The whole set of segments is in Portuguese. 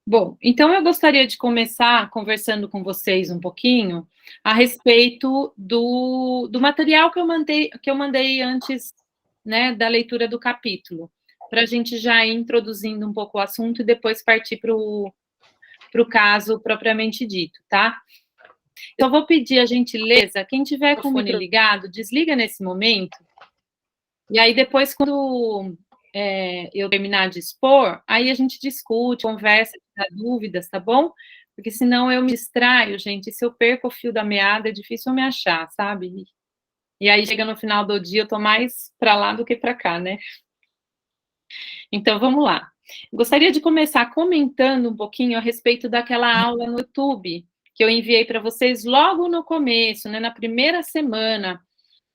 Bom, então eu gostaria de começar conversando com vocês um pouquinho a respeito do material que eu mandei antes, né, da leitura do capítulo, para a gente já ir introduzindo um pouco o assunto e depois partir para o caso propriamente dito, tá? Eu vou pedir a gentileza, quem tiver com o fone ligado, desliga nesse momento, e aí depois, quando eu terminar de expor, aí a gente discute, conversa, dá dúvidas, tá bom? Porque senão eu me distraio, gente, e se eu perco o fio da meada, é difícil eu me achar, sabe? E aí chega no final do dia, eu tô mais para lá do que para cá, né? Então vamos lá. Gostaria de começar comentando um pouquinho a respeito daquela aula no YouTube que eu enviei para vocês logo no começo, né, na primeira semana,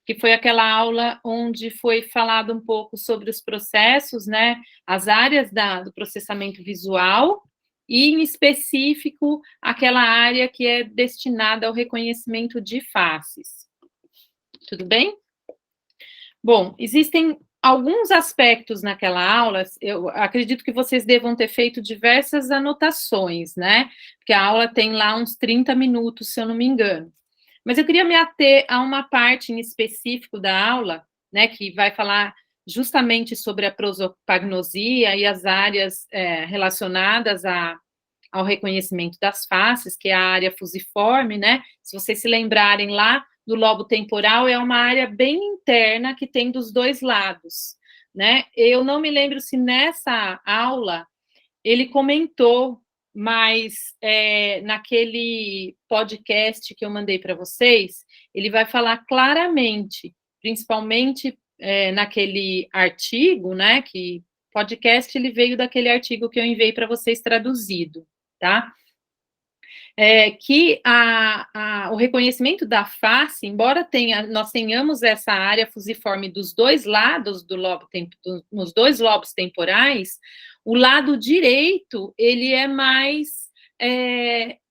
que foi aquela aula onde foi falado um pouco sobre os processos, né, as áreas do processamento visual, e, em específico, aquela área que é destinada ao reconhecimento de faces. Tudo bem? Bom, existem alguns aspectos naquela aula, eu acredito que vocês devam ter feito diversas anotações, né? Porque a aula tem lá uns 30 minutos, se eu não me engano. Mas eu queria me ater a uma parte em específico da aula, né, que vai falar justamente sobre a prosopagnosia e as áreas relacionadas ao reconhecimento das faces, que é a área fusiforme, né? Se vocês se lembrarem lá do lobo temporal, é uma área bem interna que tem dos dois lados, né? Eu não me lembro se nessa aula ele comentou, mas naquele podcast que eu mandei para vocês, ele vai falar claramente, principalmente naquele artigo, né? Que podcast ele veio daquele artigo que eu enviei para vocês traduzido, tá? Que o reconhecimento da face, embora nós tenhamos essa área fusiforme dos dois lados nos dois lobos temporais, o lado direito, ele é mais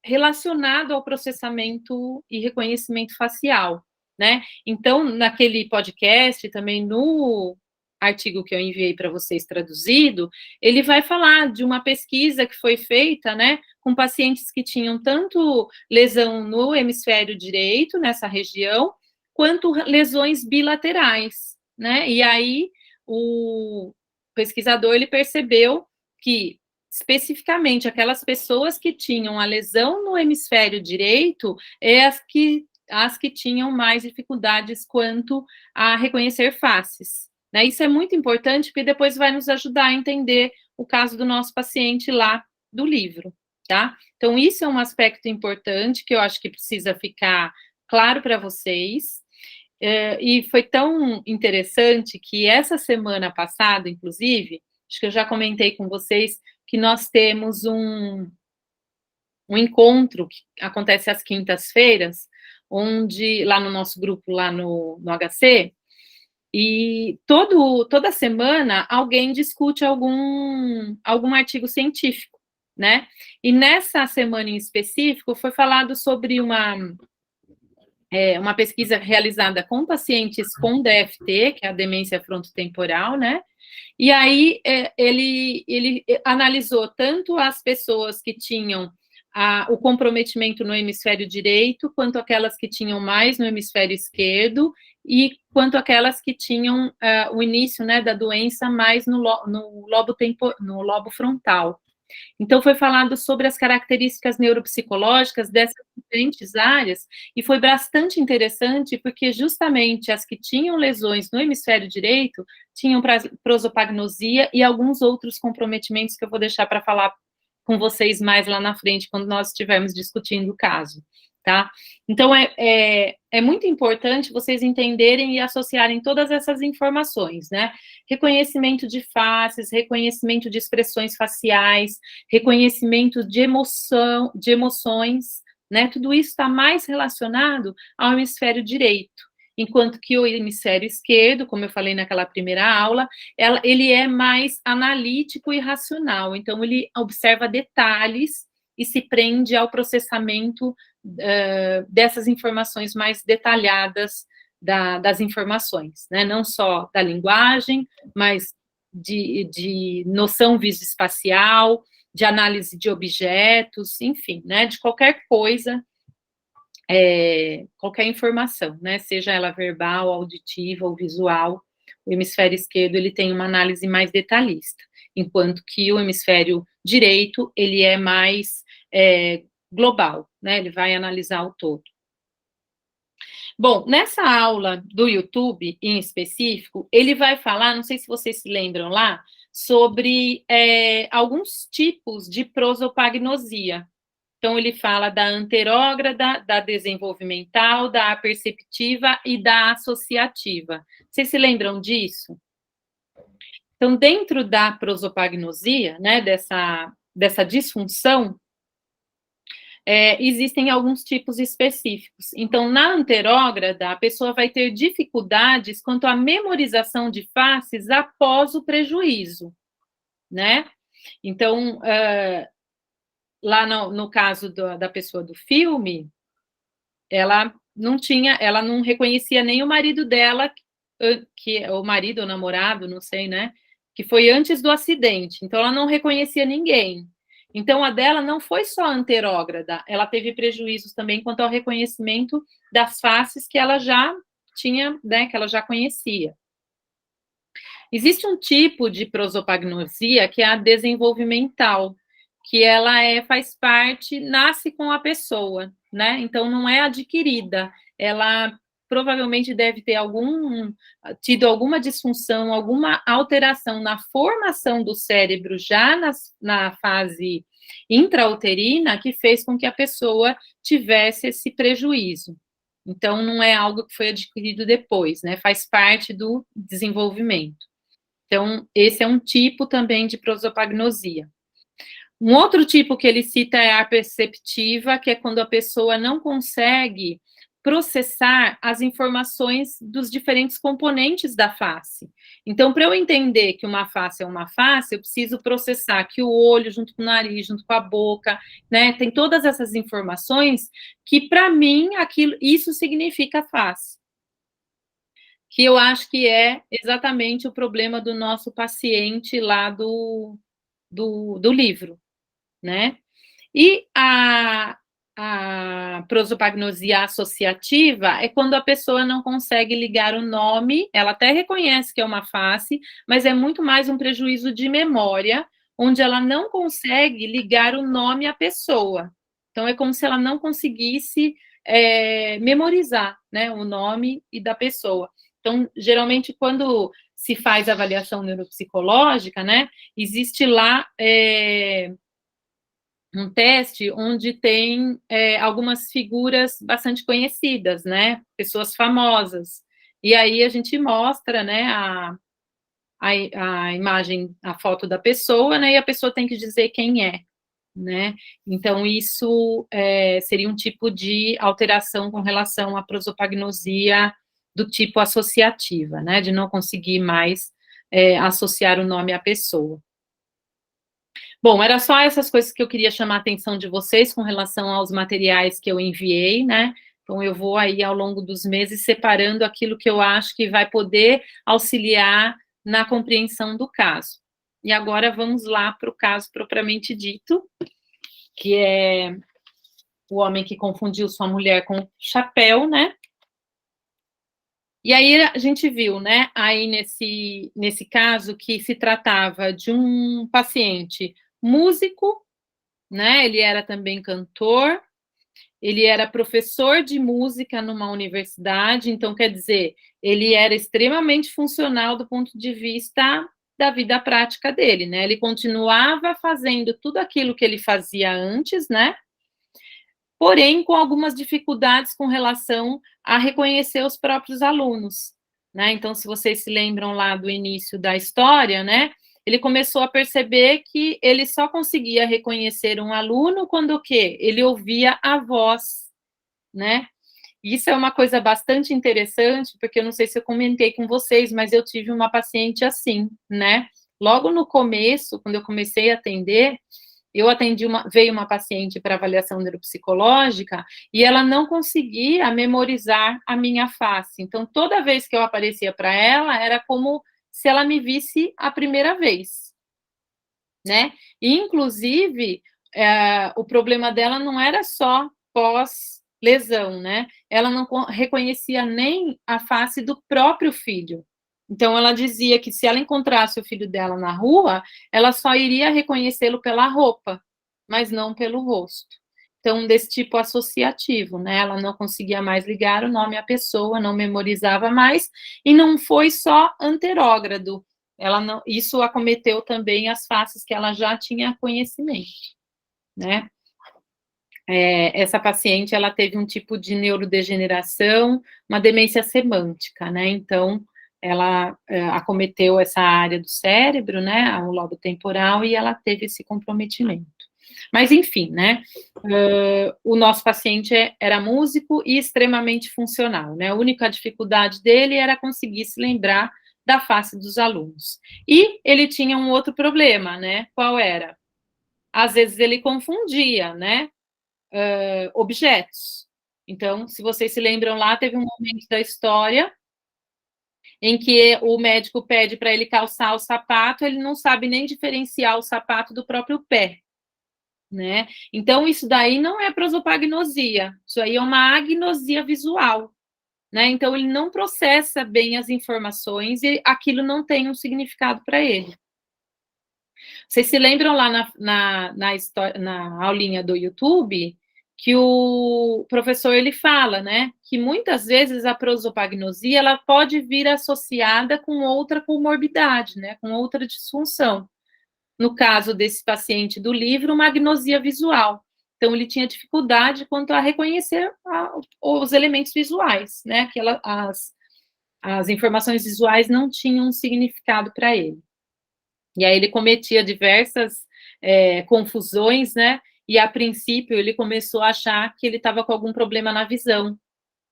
relacionado ao processamento e reconhecimento facial, né? Então, naquele podcast, também no artigo que eu enviei para vocês traduzido, ele vai falar de uma pesquisa que foi feita, né, com pacientes que tinham tanto lesão no hemisfério direito, nessa região, quanto lesões bilaterais, né? E aí o pesquisador ele percebeu que especificamente aquelas pessoas que tinham a lesão no hemisfério direito é as que tinham mais dificuldades quanto a reconhecer faces. Né? Isso é muito importante, porque depois vai nos ajudar a entender o caso do nosso paciente lá do livro, tá? Então, isso é um aspecto importante que eu acho que precisa ficar claro para vocês. E foi tão interessante que essa semana passada, inclusive, acho que eu já comentei com vocês que nós temos um encontro que acontece às quintas-feiras, onde, lá no nosso grupo, lá no HC, e toda semana alguém discute algum artigo científico, né? E nessa semana em específico foi falado sobre uma pesquisa realizada com pacientes com DFT, que é a demência frontotemporal, né? E aí ele analisou tanto as pessoas que tinham o comprometimento no hemisfério direito, quanto aquelas que tinham mais no hemisfério esquerdo, e quanto aquelas que tinham o início, né, da doença mais no lobo frontal. Então, foi falado sobre as características neuropsicológicas dessas diferentes áreas, e foi bastante interessante, porque justamente as que tinham lesões no hemisfério direito tinham prosopagnosia e alguns outros comprometimentos que eu vou deixar para falar com vocês mais lá na frente, quando nós estivermos discutindo o caso, tá? Então, é muito importante vocês entenderem e associarem todas essas informações, né? Reconhecimento de faces, reconhecimento de expressões faciais, reconhecimento de emoções, né? Tudo isso está mais relacionado ao hemisfério direito, enquanto que o hemisfério esquerdo, como eu falei naquela primeira aula, ele é mais analítico e racional, então ele observa detalhes e se prende ao processamento dessas informações mais detalhadas das informações, né? Não só da linguagem, mas de noção visoespacial, de análise de objetos, enfim, né, de qualquer coisa, qualquer informação, né, seja ela verbal, auditiva ou visual, o hemisfério esquerdo, ele tem uma análise mais detalhista, enquanto que o hemisfério direito, ele é mais global, né, ele vai analisar o todo. Bom, nessa aula do YouTube, em específico, ele vai falar, não sei se vocês se lembram lá, sobre alguns tipos de prosopagnosia. Então, ele fala da anterógrada, da desenvolvimental, da aperceptiva e da associativa. Vocês se lembram disso? Então, dentro da prosopagnosia, né, dessa disfunção, existem alguns tipos específicos. Então, na anterógrada, a pessoa vai ter dificuldades quanto à memorização de faces após o prejuízo, né? Então, lá no caso da pessoa do filme, ela não reconhecia nem o marido dela, que o marido ou namorado, não sei, né? Que foi antes do acidente. Então, ela não reconhecia ninguém. Então, a dela não foi só anterógrada, ela teve prejuízos também quanto ao reconhecimento das faces que ela já tinha, né, que ela já conhecia. Existe um tipo de prosopagnosia que é a desenvolvimental, que ela faz parte, nasce com a pessoa, né? Então, não é adquirida, ela provavelmente deve ter tido alguma disfunção, alguma alteração na formação do cérebro já na fase intrauterina, que fez com que a pessoa tivesse esse prejuízo. Então, não é algo que foi adquirido depois, né? Faz parte do desenvolvimento. Então, esse é um tipo também de prosopagnosia. Um outro tipo que ele cita é a perceptiva, que é quando a pessoa não consegue processar as informações dos diferentes componentes da face. Então, para eu entender que uma face é uma face, eu preciso processar que o olho, junto com o nariz, junto com a boca, né, tem todas essas informações que, para mim, isso significa face. Que eu acho que é exatamente o problema do nosso paciente lá do livro, né? E a prosopagnosia associativa é quando a pessoa não consegue ligar o nome, ela até reconhece que é uma face, mas é muito mais um prejuízo de memória, onde ela não consegue ligar o nome à pessoa. Então, é como se ela não conseguisse memorizar, né, o nome e da pessoa. Então, geralmente, quando se faz avaliação neuropsicológica, né, existe lá um teste onde tem algumas figuras bastante conhecidas, né, pessoas famosas, e aí a gente mostra, né, a imagem, a foto da pessoa, né, e a pessoa tem que dizer quem é, né, então isso seria um tipo de alteração com relação à prosopagnosia do tipo associativa, né, de não conseguir mais associar o nome à pessoa. Bom, era só essas coisas que eu queria chamar a atenção de vocês com relação aos materiais que eu enviei, né? Então, eu vou aí, ao longo dos meses, separando aquilo que eu acho que vai poder auxiliar na compreensão do caso. E agora vamos lá para o caso propriamente dito, que é o homem que confundiu sua mulher com chapéu, né? E aí a gente viu, né, aí nesse caso, que se tratava de um paciente músico, né? Ele era também cantor, ele era professor de música numa universidade, então, quer dizer, ele era extremamente funcional do ponto de vista da vida prática dele, né? Ele continuava fazendo tudo aquilo que ele fazia antes, né? Porém, com algumas dificuldades com relação a reconhecer os próprios alunos, né? Então, se vocês se lembram lá do início da história, né? Ele começou a perceber que ele só conseguia reconhecer um aluno quando o quê? Ele ouvia a voz, né? Isso é uma coisa bastante interessante, porque eu não sei se eu comentei com vocês, mas eu tive uma paciente assim, né? Logo no começo, quando eu comecei a atender, veio uma paciente para avaliação neuropsicológica e ela não conseguia memorizar a minha face. Então, toda vez que eu aparecia para ela, era como se ela me visse a primeira vez. né? E, inclusive, o problema dela não era só pós-lesão, né? Ela não reconhecia nem a face do próprio filho. Então, ela dizia que se ela encontrasse o filho dela na rua, ela só iria reconhecê-lo pela roupa, mas não pelo rosto. Então, desse tipo associativo, né? Ela não conseguia mais ligar o nome à pessoa, não memorizava mais, e não foi só anterógrado. Ela não, isso acometeu também as faces que ela já tinha conhecimento, né? Essa paciente, ela teve um tipo de neurodegeneração, uma demência semântica, né? Então, ela acometeu essa área do cérebro, né? O lobo temporal, e ela teve esse comprometimento. Mas, enfim, né? O nosso paciente era músico e extremamente funcional, né? A única dificuldade dele era conseguir se lembrar da face dos alunos. E ele tinha um outro problema, né? Qual era? Às vezes ele confundia, né? Objetos. Então, se vocês se lembram lá, teve um momento da história em que o médico pede para ele calçar o sapato, ele não sabe nem diferenciar o sapato do próprio pé, né? Então, isso daí não é prosopagnosia, isso aí é uma agnosia visual, né? Então, ele não processa bem as informações e aquilo não tem um significado para ele. Vocês se lembram lá na aulinha do YouTube que o professor ele fala, né, que muitas vezes a prosopagnosia ela pode vir associada com outra comorbidade, né, com outra disfunção. No caso desse paciente do livro, uma agnosia visual. Então, ele tinha dificuldade quanto a reconhecer os elementos visuais, né, que as informações visuais não tinham um significado para ele. E aí ele cometia diversas confusões, né? E a princípio ele começou a achar que ele estava com algum problema na visão,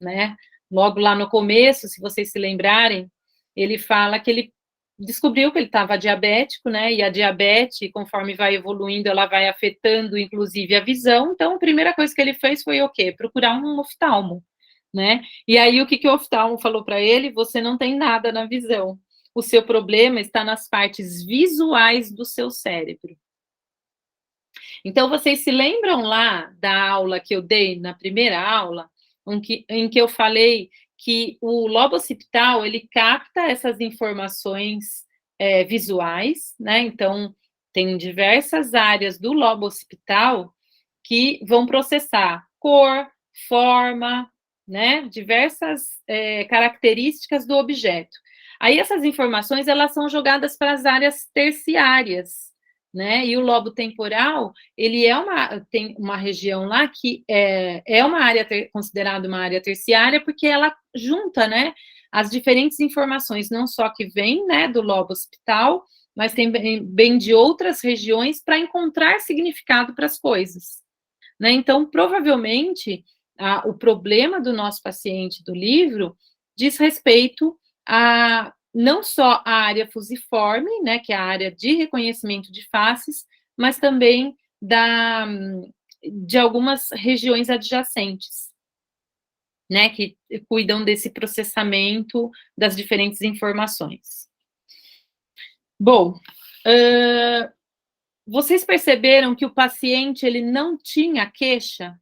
né? Logo lá no começo, se vocês se lembrarem, ele fala que ele descobriu que ele estava diabético, né? E a diabetes, conforme vai evoluindo, ela vai afetando, inclusive, a visão. Então, a primeira coisa que ele fez foi o quê? Procurar um oftalmo, né? E aí, o que o oftalmo falou para ele? Você não tem nada na visão. O seu problema está nas partes visuais do seu cérebro. Então, vocês se lembram lá da aula que eu dei na primeira aula, em que eu falei que o lobo occipital, ele capta essas informações visuais, né? Então, tem diversas áreas do lobo occipital que vão processar cor, forma, né? Diversas características do objeto. Aí essas informações elas são jogadas para as áreas terciárias, né? E o lobo temporal ele tem uma região lá que é uma área considerada uma área terciária porque ela junta, né? As diferentes informações, não só que vêm, né, do lobo occipital, mas também de outras regiões para encontrar significado para as coisas, né? Então, provavelmente, o problema do nosso paciente do livro diz respeito a não só a área fusiforme, né, que é a área de reconhecimento de faces, mas também de algumas regiões adjacentes, né, que cuidam desse processamento das diferentes informações. Bom, vocês perceberam que o paciente ele não tinha queixa?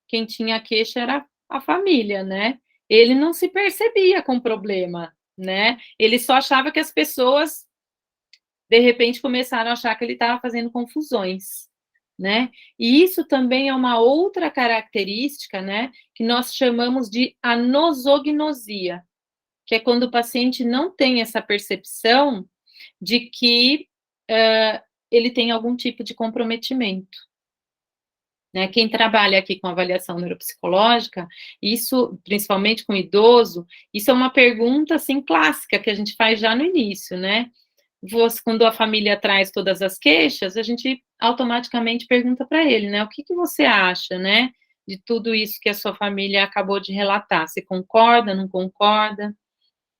Quem tinha queixa era a família, né? Ele não se percebia com problema, né? Ele só achava que as pessoas, de repente, começaram a achar que ele estava fazendo confusões, né? E isso também é uma outra característica, né? Que nós chamamos de anosognosia, que é quando o paciente não tem essa percepção de que ele tem algum tipo de comprometimento. Né, quem trabalha aqui com avaliação neuropsicológica, isso, principalmente com idoso, isso é uma pergunta, assim, clássica, que a gente faz já no início, né? Quando a família traz todas as queixas, a gente automaticamente pergunta para ele, né? O que você acha, né? De tudo isso que a sua família acabou de relatar. Você concorda, não concorda?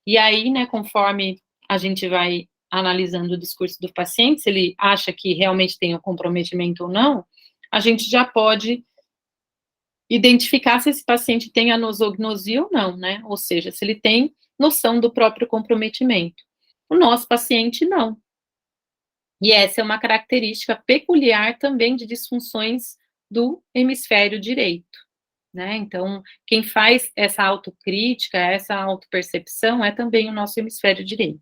E aí, né, conforme a gente vai analisando o discurso do paciente, se ele acha que realmente tem um comprometimento ou não, a gente já pode identificar se esse paciente tem anosognosia ou não, né? Ou seja, se ele tem noção do próprio comprometimento. O nosso paciente não. E essa é uma característica peculiar também de disfunções do hemisfério direito, né? Então, quem faz essa autocrítica, essa autopercepção é também o nosso hemisfério direito.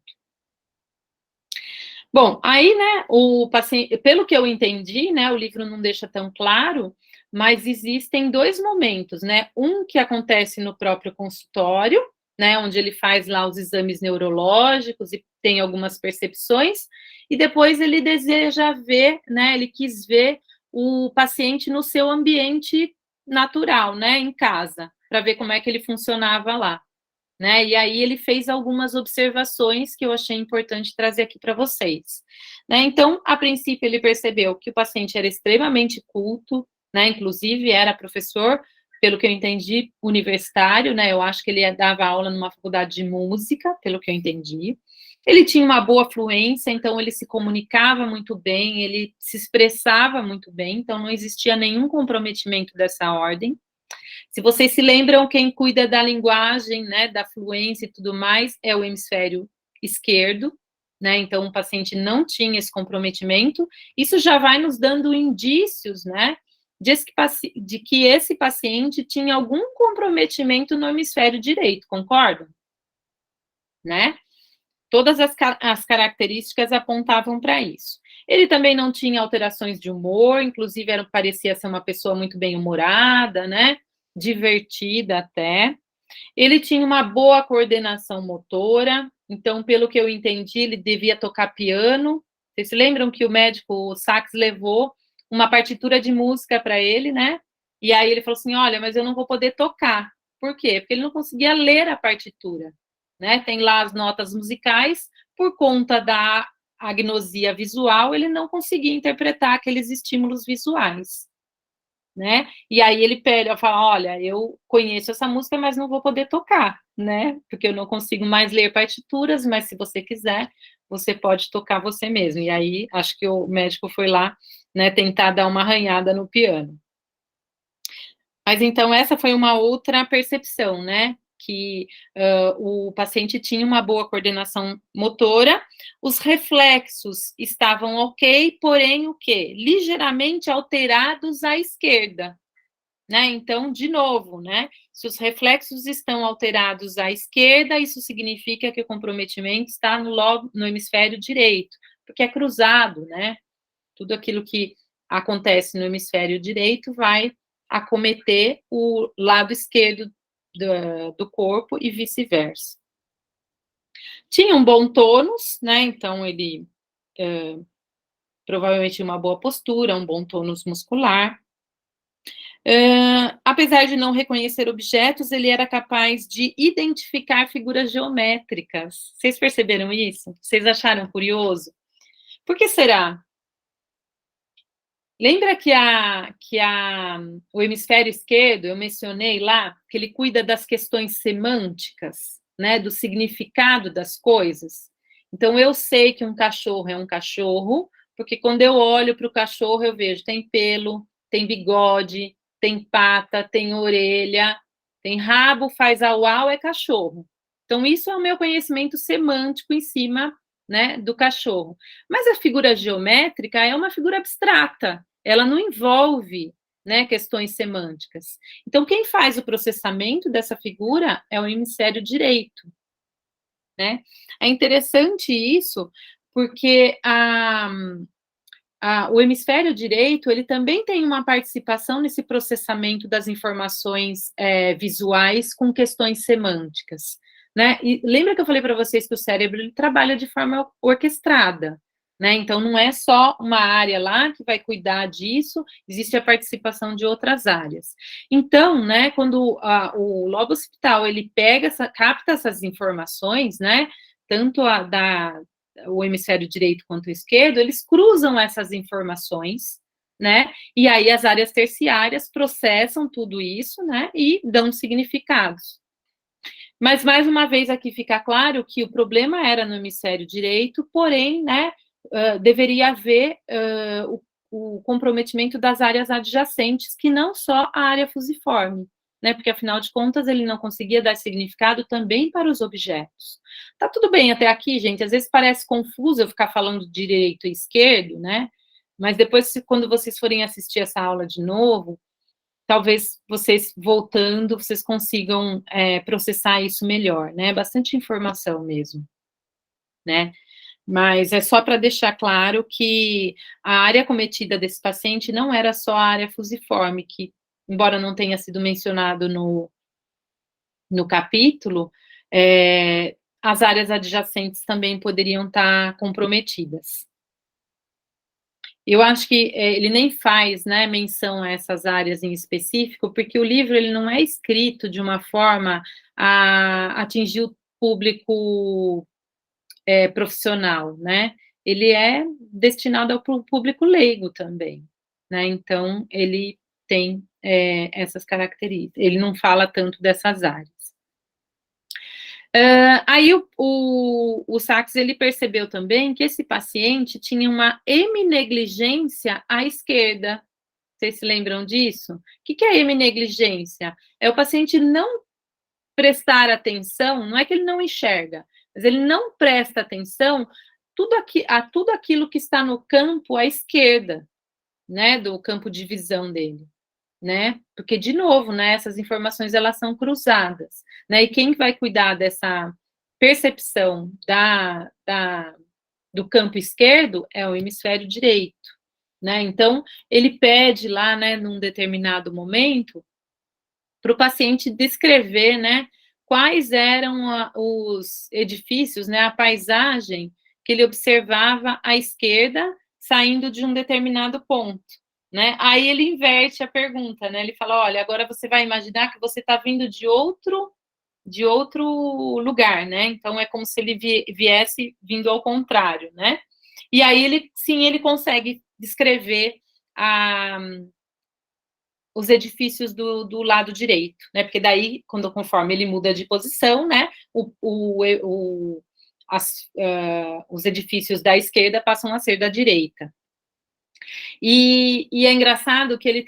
Bom, aí, né, o paciente, pelo que eu entendi, né, o livro não deixa tão claro, mas existem dois momentos, né? Um que acontece no próprio consultório, né, onde ele faz lá os exames neurológicos e tem algumas percepções, e depois ele deseja ver, né, ele quis ver o paciente no seu ambiente natural, né, em casa, para ver como é que ele funcionava lá, né? E aí ele fez algumas observações que eu achei importante trazer aqui para vocês, né? Então, a princípio, ele percebeu que o paciente era extremamente culto, né? Inclusive era professor, pelo que eu entendi, universitário, né? Eu acho que ele dava aula numa faculdade de música, pelo que eu entendi. Ele tinha uma boa fluência, então ele se comunicava muito bem, ele se expressava muito bem, então não existia nenhum comprometimento dessa ordem. Se vocês se lembram, quem cuida da linguagem, né, da fluência e tudo mais, é o hemisfério esquerdo, né? Então, o paciente não tinha esse comprometimento. Isso já vai nos dando indícios, né, de que esse paciente tinha algum comprometimento no hemisfério direito, concordam? Né? Todas as características apontavam para isso. Ele também não tinha alterações de humor, inclusive parecia ser uma pessoa muito bem-humorada, né? Divertida até. Ele tinha uma boa coordenação motora, então, pelo que eu entendi, ele devia tocar piano. Vocês se lembram que o médico, o Sachs, levou uma partitura de música para ele, né? E aí ele falou assim: olha, mas eu não vou poder tocar. Por quê? Porque ele não conseguia ler a partitura, né? Tem lá as notas musicais, por conta da agnosia visual, ele não conseguia interpretar aqueles estímulos visuais, né? E aí ele pede, fala, olha, eu conheço essa música, mas não vou poder tocar, né? Porque eu não consigo mais ler partituras, mas se você quiser, você pode tocar você mesmo. E aí, acho que o médico foi lá, né, tentar dar uma arranhada no piano. Mas então essa foi uma outra percepção, né? Que o paciente tinha uma boa coordenação motora, os reflexos estavam ok, porém o quê? Ligeiramente alterados à esquerda, né? Então, de novo, né? Se os reflexos estão alterados à esquerda, isso significa que o comprometimento está no hemisfério direito, porque é cruzado, né? Tudo aquilo que acontece no hemisfério direito vai acometer o lado esquerdo do corpo e vice-versa. Tinha um bom tônus, né? Então, ele provavelmente tinha uma boa postura, um bom tônus muscular. Apesar de não reconhecer objetos, ele era capaz de identificar figuras geométricas. Vocês perceberam isso? Vocês acharam curioso? Por que será? Lembra que o hemisfério esquerdo, eu mencionei lá, que ele cuida das questões semânticas, né, do significado das coisas? Então, eu sei que um cachorro é um cachorro, porque quando eu olho para o cachorro, eu vejo, tem pelo, tem bigode, tem pata, tem orelha, tem rabo, faz au-au, é cachorro. Então, isso é o meu conhecimento semântico em cima, né, do cachorro. Mas a figura geométrica é uma figura abstrata, ela não envolve, né, questões semânticas. Então, quem faz o processamento dessa figura é o hemisfério direito, né? É interessante isso, porque o hemisfério direito, ele também tem uma participação nesse processamento das informações visuais com questões semânticas, né? E lembra que eu falei para vocês que o cérebro ele trabalha de forma orquestrada, né? Então, não é só uma área lá que vai cuidar disso, existe a participação de outras áreas. Então, né, quando o lobo occipital, ele capta essas informações, né, tanto o hemisfério direito quanto o esquerdo, eles cruzam essas informações, né, e aí as áreas terciárias processam tudo isso, né, e dão significados. Mas, mais uma vez, aqui fica claro que o problema era no hemisfério direito, porém, né, deveria haver o comprometimento das áreas adjacentes, que não só a área fusiforme, né? Porque, afinal de contas, ele não conseguia dar significado também para os objetos. Tá tudo bem até aqui, gente? Às vezes parece confuso eu ficar falando de direito e esquerdo, né? Mas depois, quando vocês forem assistir essa aula de novo, talvez vocês, voltando, vocês consigam processar isso melhor, né? Bastante informação mesmo, né? Mas é só para deixar claro que a área acometida desse paciente não era só a área fusiforme, que, embora não tenha sido mencionado no capítulo, as áreas adjacentes também poderiam estar comprometidas. Eu acho que ele nem faz, né, menção a essas áreas em específico, porque o livro ele não é escrito de uma forma a atingir o público profissional, né? Ele é destinado ao público leigo também, né? Então, ele tem essas características. Ele não fala tanto dessas áreas. Aí o Sachs, ele percebeu também que esse paciente tinha uma heminegligência à esquerda. Vocês se lembram disso? O que é heminegligência? É o paciente não prestar atenção, não é que ele não enxerga, mas ele não presta atenção a tudo aquilo que está no campo à esquerda, né, do campo de visão dele, né? Porque, de novo, né, essas informações, elas são cruzadas, né? E quem vai cuidar dessa percepção do campo esquerdo é o hemisfério direito, né? Então, ele pede lá, né, num determinado momento, para o paciente descrever, né, quais eram os edifícios, né, a paisagem que ele observava à esquerda, saindo de um determinado ponto, né? Aí ele inverte a pergunta, né? Ele fala, olha, agora você vai imaginar que você está vindo de outro lugar, né? Então é como se ele viesse vindo ao contrário, né? E aí ele consegue descrever os edifícios do lado direito, né? Porque daí, conforme ele muda de posição, né? Os edifícios da esquerda passam a ser da direita. E é engraçado que ele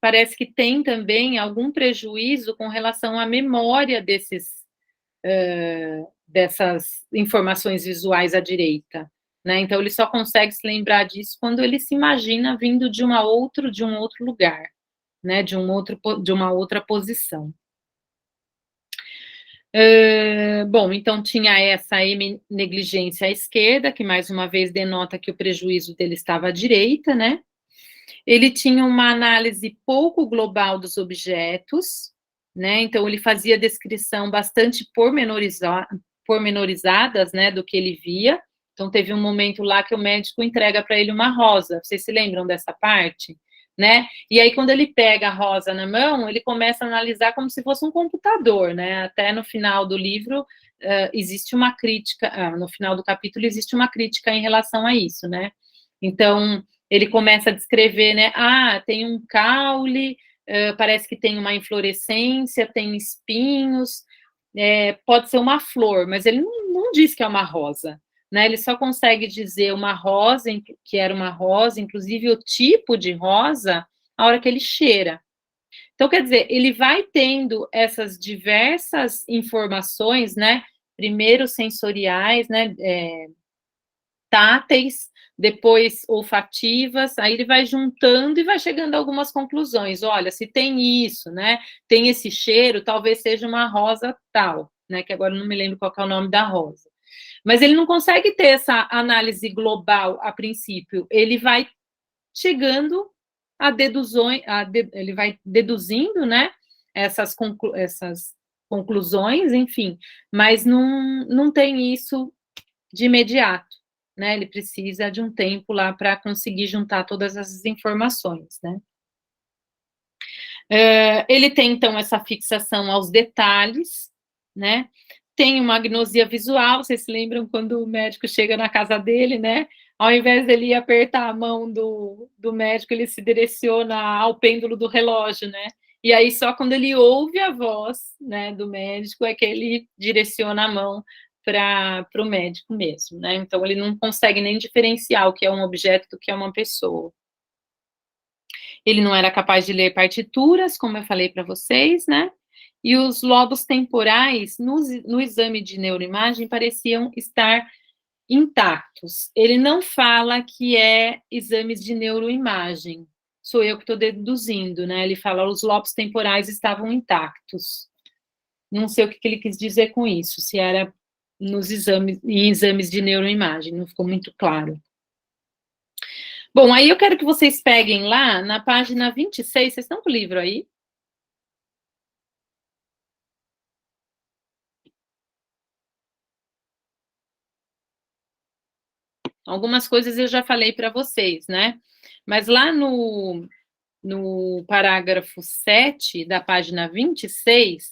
parece que tem também algum prejuízo com relação à memória dessas informações visuais à direita, né? Então ele só consegue se lembrar disso quando ele se imagina vindo de um outro lugar, né? De uma outra posição. Bom, então tinha essa negligência à esquerda, que mais uma vez denota que o prejuízo dele estava à direita, né? Ele tinha uma análise pouco global dos objetos, né? Então ele fazia descrição bastante pormenorizadas, né, do que ele via. Então teve um momento lá que o médico entrega para ele uma rosa. Vocês se lembram dessa parte? Né? E aí, quando ele pega a rosa na mão, ele começa a analisar como se fosse um computador, né? Até no final do livro existe uma crítica, no final do capítulo existe uma crítica em relação a isso, né? Então, ele começa a descrever, né? Tem um caule, parece que tem uma inflorescência, tem espinhos, pode ser uma flor, mas ele não diz que é uma rosa, né? Ele só consegue dizer uma rosa, que era uma rosa, inclusive o tipo de rosa, a hora que ele cheira. Então, quer dizer, ele vai tendo essas diversas informações, né? Primeiro sensoriais, né? Táteis, depois olfativas, aí ele vai juntando e vai chegando a algumas conclusões. Olha, se tem isso, né? Tem esse cheiro, talvez seja uma rosa tal, né? Que agora eu não me lembro qual é o nome da rosa. Mas ele não consegue ter essa análise global a princípio. Ele vai chegando a deduções, ele vai deduzindo, né? Essas conclusões, enfim, mas não tem isso de imediato, né? Ele precisa de um tempo lá para conseguir juntar todas essas informações, né? Ele tem, então, essa fixação aos detalhes, né? Tem uma agnosia visual, vocês se lembram quando o médico chega na casa dele, né? Ao invés dele ir apertar a mão do médico, ele se direciona ao pêndulo do relógio, né? E aí, só quando ele ouve a voz, né, do médico, é que ele direciona a mão para o médico mesmo, né? Então, ele não consegue nem diferenciar o que é um objeto do que é uma pessoa. Ele não era capaz de ler partituras, como eu falei para vocês, né? E os lobos temporais, no exame de neuroimagem, pareciam estar intactos. Ele não fala que é exames de neuroimagem, sou eu que estou deduzindo, né? Ele fala os lobos temporais estavam intactos. Não sei o que ele quis dizer com isso, se era nos exames, em exames de neuroimagem, não ficou muito claro. Bom, aí eu quero que vocês peguem lá na página 26, vocês estão com o livro aí? Algumas coisas eu já falei para vocês, né? Mas lá no parágrafo 7 da página 26,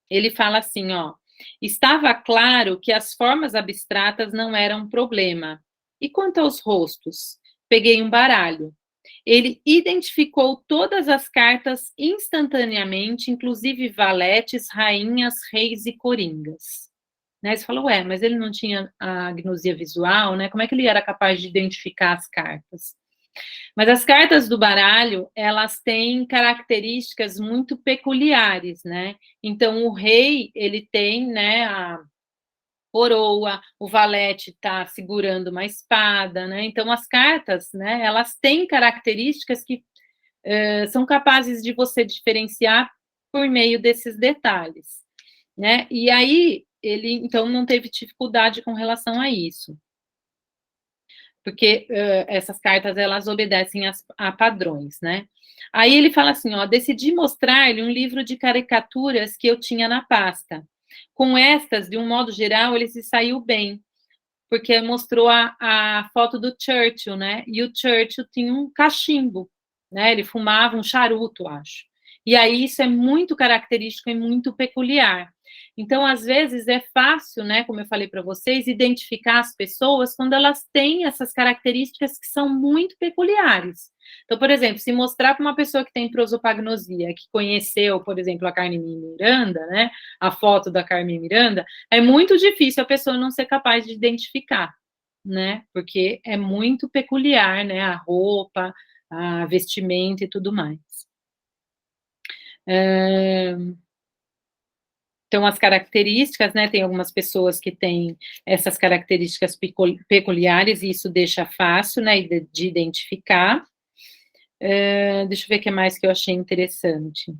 ele fala assim, ó, estava claro que as formas abstratas não eram um problema. E quanto aos rostos? Peguei um baralho. Ele identificou todas as cartas instantaneamente, inclusive valetes, rainhas, reis e coringas. Né? Você falou, ué, mas ele não tinha a agnosia visual, né? Como é que ele era capaz de identificar as cartas? Mas as cartas do baralho, elas têm características muito peculiares, né? Então, o rei, ele tem, né, a coroa, o valete está segurando uma espada, né? Então, as cartas, né, elas têm características que são capazes de você diferenciar por meio desses detalhes, né? E aí, ele, então, não teve dificuldade com relação a isso, porque essas cartas, elas obedecem a padrões, né? Aí ele fala assim, ó, decidi mostrar-lhe um livro de caricaturas que eu tinha na pasta. Com estas, de um modo geral, ele se saiu bem, porque mostrou a foto do Churchill, né? E o Churchill tinha um cachimbo, né? Ele fumava um charuto, acho. E aí isso é muito característico e muito peculiar. Então, às vezes, é fácil, né, como eu falei para vocês, identificar as pessoas quando elas têm essas características que são muito peculiares. Então, por exemplo, se mostrar para uma pessoa que tem prosopagnosia, que conheceu, por exemplo, a Carmen Miranda, né, a foto da Carmen Miranda, é muito difícil a pessoa não ser capaz de identificar, né, porque é muito peculiar, né, a roupa, a vestimenta e tudo mais. Então, as características, né, tem algumas pessoas que têm essas características peculiares, e isso deixa fácil, né, de identificar. Deixa eu ver o que mais que eu achei interessante.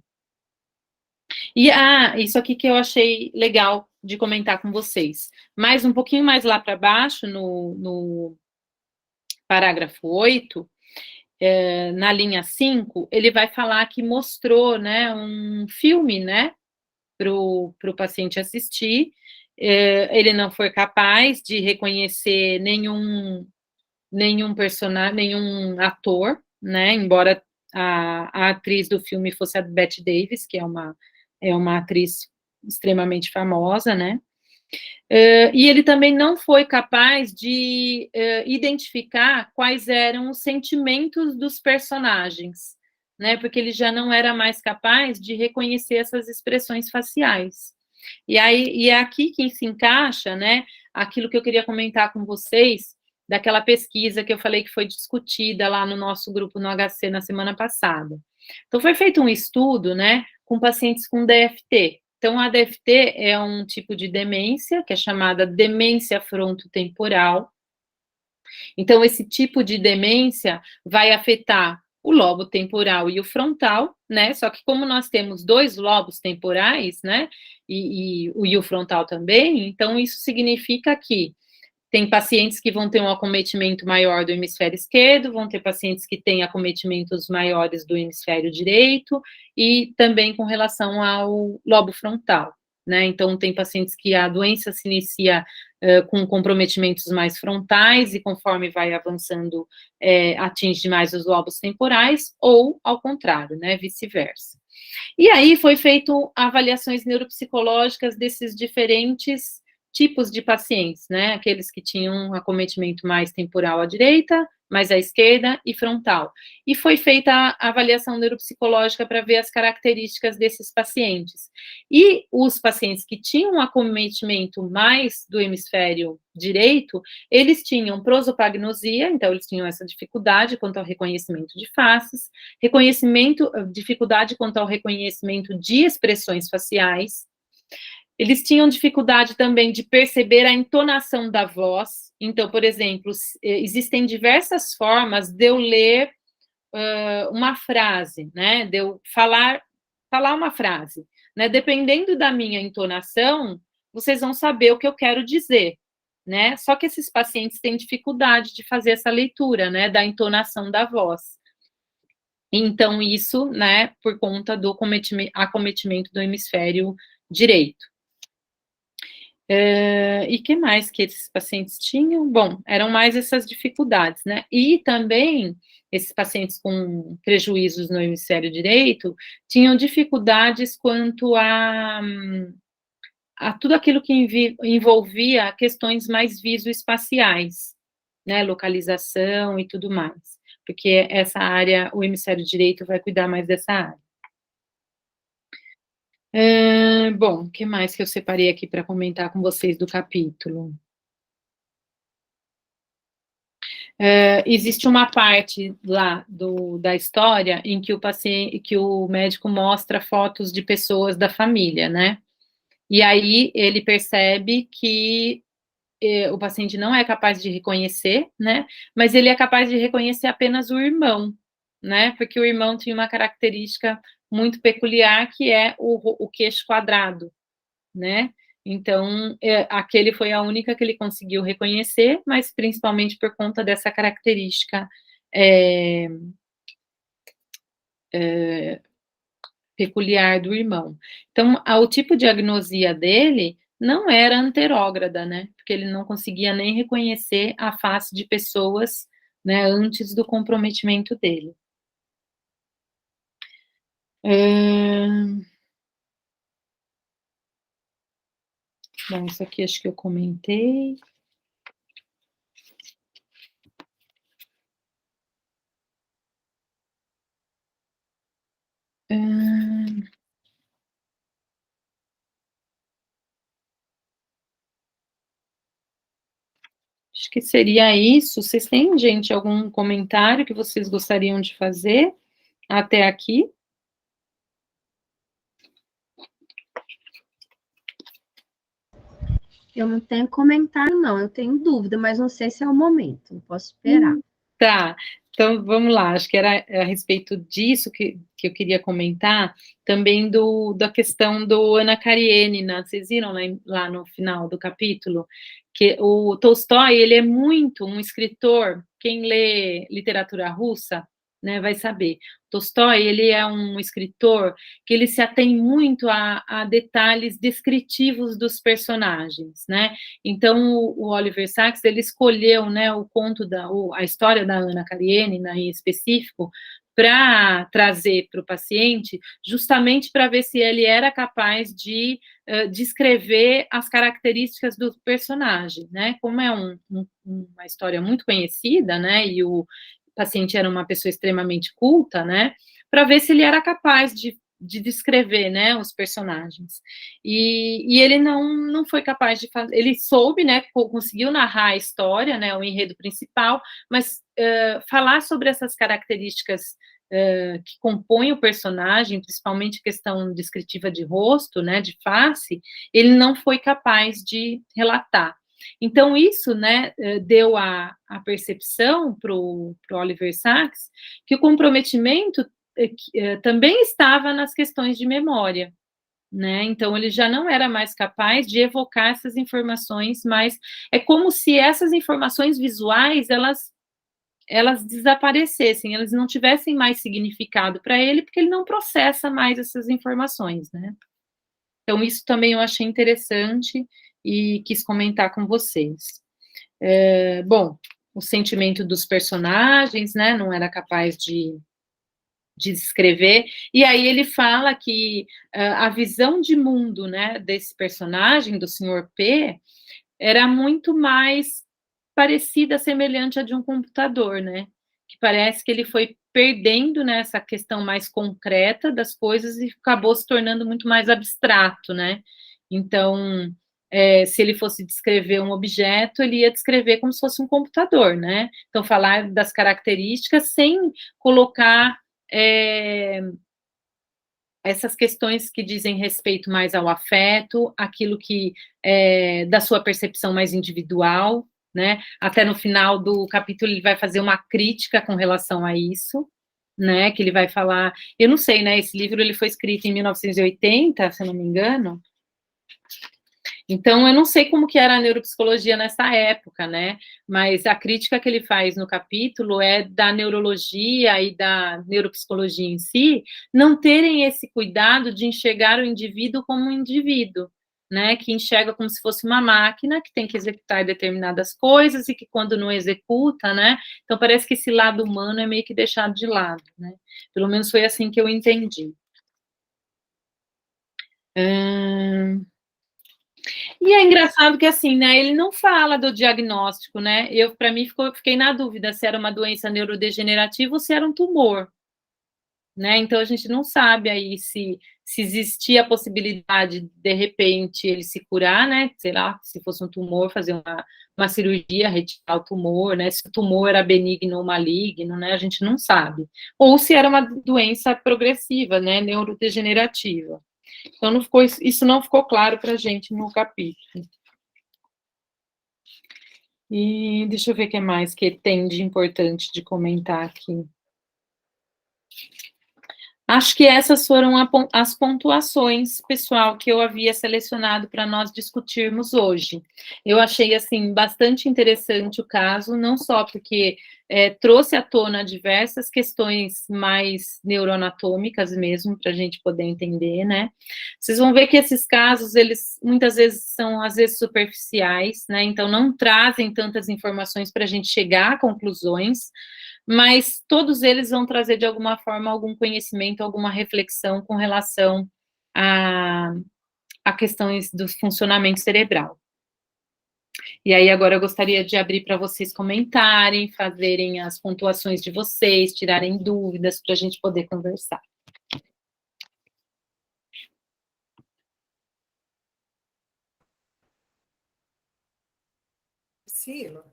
E, isso aqui que eu achei legal de comentar com vocês. Mais um pouquinho mais lá para baixo, no parágrafo 8, na linha 5, ele vai falar que mostrou, né, um filme, né, para o paciente assistir. Ele não foi capaz de reconhecer nenhum personagem, nenhum ator, né? Embora a atriz do filme fosse a Bette Davis, que é uma atriz extremamente famosa, né? E ele também não foi capaz de identificar quais eram os sentimentos dos personagens, né? Porque ele já não era mais capaz de reconhecer essas expressões faciais. E aí, e é aqui que se encaixa, né, aquilo que eu queria comentar com vocês, daquela pesquisa que eu falei que foi discutida lá no nosso grupo no HC na semana passada. Então, foi feito um estudo, né, com pacientes com DFT. Então, a DFT é um tipo de demência, que é chamada demência frontotemporal. Então, esse tipo de demência vai afetar o lobo temporal e o frontal, né? Só que como nós temos dois lobos temporais, né? E o frontal também, então isso significa que tem pacientes que vão ter um acometimento maior do hemisfério esquerdo, vão ter pacientes que têm acometimentos maiores do hemisfério direito, e também com relação ao lobo frontal, né? Então, tem pacientes que a doença se inicia com comprometimentos mais frontais, e conforme vai avançando, atinge mais os lobos temporais, ou ao contrário, né? Vice-versa. E aí foi feito avaliações neuropsicológicas desses diferentes tipos de pacientes, né? Aqueles que tinham um acometimento mais temporal à direita mais à esquerda e frontal. E foi feita a avaliação neuropsicológica para ver as características desses pacientes. E os pacientes que tinham um acometimento mais do hemisfério direito, eles tinham prosopagnosia, então eles tinham essa dificuldade quanto ao reconhecimento de faces, dificuldade quanto ao reconhecimento de expressões faciais. Eles tinham dificuldade também de perceber a entonação da voz. Então, por exemplo, existem diversas formas de eu ler uma frase, né? De eu falar uma frase, né? Dependendo da minha entonação, vocês vão saber o que eu quero dizer, né? Só que esses pacientes têm dificuldade de fazer essa leitura, né? Da entonação da voz. Então, isso, né? Por conta do acometimento do hemisfério direito. E que mais que esses pacientes tinham? Bom, eram mais essas dificuldades, né? E também esses pacientes com prejuízos no hemisfério direito tinham dificuldades quanto a tudo aquilo que envolvia questões mais visoespaciais, né? Localização e tudo mais, porque essa área, o hemisfério direito vai cuidar mais dessa área. Bom, o que mais que eu separei aqui para comentar com vocês do capítulo? Existe uma parte lá da história em que o médico mostra fotos de pessoas da família, né? E aí ele percebe que o paciente não é capaz de reconhecer, né? Mas ele é capaz de reconhecer apenas o irmão, né? Porque o irmão tinha uma característica muito peculiar, que é o queixo quadrado, né? Então, aquele foi a única que ele conseguiu reconhecer, mas principalmente por conta dessa característica peculiar do irmão. Então, o tipo de agnosia dele não era anterógrada, né? Porque ele não conseguia nem reconhecer a face de pessoas, né, antes do comprometimento dele. Bom, isso aqui acho que eu comentei. Acho que seria isso. Vocês têm, gente, algum comentário que vocês gostariam de fazer até aqui? Eu não tenho comentário, não. Eu tenho dúvida, mas não sei se é o momento. Não posso esperar. Tá, então vamos lá. Acho que era a respeito disso que eu queria comentar, também da questão do Ana Karenina. Vocês viram lá no final do capítulo? Que o Tolstói, ele é muito um escritor, quem lê literatura russa, né, vai saber. Tolstói, ele é um escritor que ele se atém muito a detalhes descritivos dos personagens, né? Então, o Oliver Sacks, ele escolheu, né, o conto a história da Ana Karenina, em específico, para trazer para o paciente, justamente para ver se ele era capaz de descrever as características do personagem, né? Como é uma história muito conhecida, né? E o paciente era uma pessoa extremamente culta, né? Para ver se ele era capaz de descrever, né, os personagens. E ele não foi capaz de fazer, ele soube, né, conseguiu narrar a história, né, o enredo principal, mas falar sobre essas características que compõem o personagem, principalmente questão descritiva de rosto, né, de face, ele não foi capaz de relatar. Então, isso, né, deu a percepção para o Oliver Sacks que o comprometimento também estava nas questões de memória, né? Então, ele já não era mais capaz de evocar essas informações, mas é como se essas informações visuais, elas desaparecessem, elas não tivessem mais significado para ele, porque ele não processa mais essas informações, né? Então, isso também eu achei interessante e quis comentar com vocês. Bom, o sentimento dos personagens, né, não era capaz de descrever, e aí ele fala que a visão de mundo, né, desse personagem, do Sr. P, era muito mais parecida, semelhante à de um computador, né? Que parece que ele foi perdendo, né, essa questão mais concreta das coisas e acabou se tornando muito mais abstrato, né? Então, se ele fosse descrever um objeto, ele ia descrever como se fosse um computador, né? Então, falar das características sem colocar essas questões que dizem respeito mais ao afeto, aquilo que da sua percepção mais individual, né? Até no final do capítulo ele vai fazer uma crítica com relação a isso, né? Que ele vai falar, eu não sei, né? Esse livro ele foi escrito em 1980, se eu não me engano. Então, eu não sei como que era a neuropsicologia nessa época, né? Mas a crítica que ele faz no capítulo é da neurologia e da neuropsicologia em si não terem esse cuidado de enxergar o indivíduo como um indivíduo, né? Que enxerga como se fosse uma máquina que tem que executar determinadas coisas e que quando não executa, né? Então, parece que esse lado humano é meio que deixado de lado, né? Pelo menos foi assim que eu entendi. E é engraçado que, assim, né, ele não fala do diagnóstico, né? Para mim, fiquei na dúvida se era uma doença neurodegenerativa ou se era um tumor, né? Então, a gente não sabe aí se existia a possibilidade, de repente, ele se curar, né? Sei lá, se fosse um tumor, fazer uma cirurgia, retirar o tumor, né? Se o tumor era benigno ou maligno, né? A gente não sabe. Ou se era uma doença progressiva, né? Neurodegenerativa. Então, isso não ficou claro para a gente no capítulo. E deixa eu ver o que mais que tem de importante de comentar aqui. Acho que essas foram as pontuações, pessoal, que eu havia selecionado para nós discutirmos hoje. Eu achei, assim, bastante interessante o caso, não só porque trouxe à tona diversas questões mais neuroanatômicas mesmo, para a gente poder entender, né? Vocês vão ver que esses casos, eles muitas vezes são, às vezes, superficiais, né? Então, não trazem tantas informações para a gente chegar a conclusões, mas todos eles vão trazer, de alguma forma, algum conhecimento, alguma reflexão com relação a questões do funcionamento cerebral. E aí, agora eu gostaria de abrir para vocês comentarem, fazerem as pontuações de vocês, tirarem dúvidas, para a gente poder conversar. Priscila,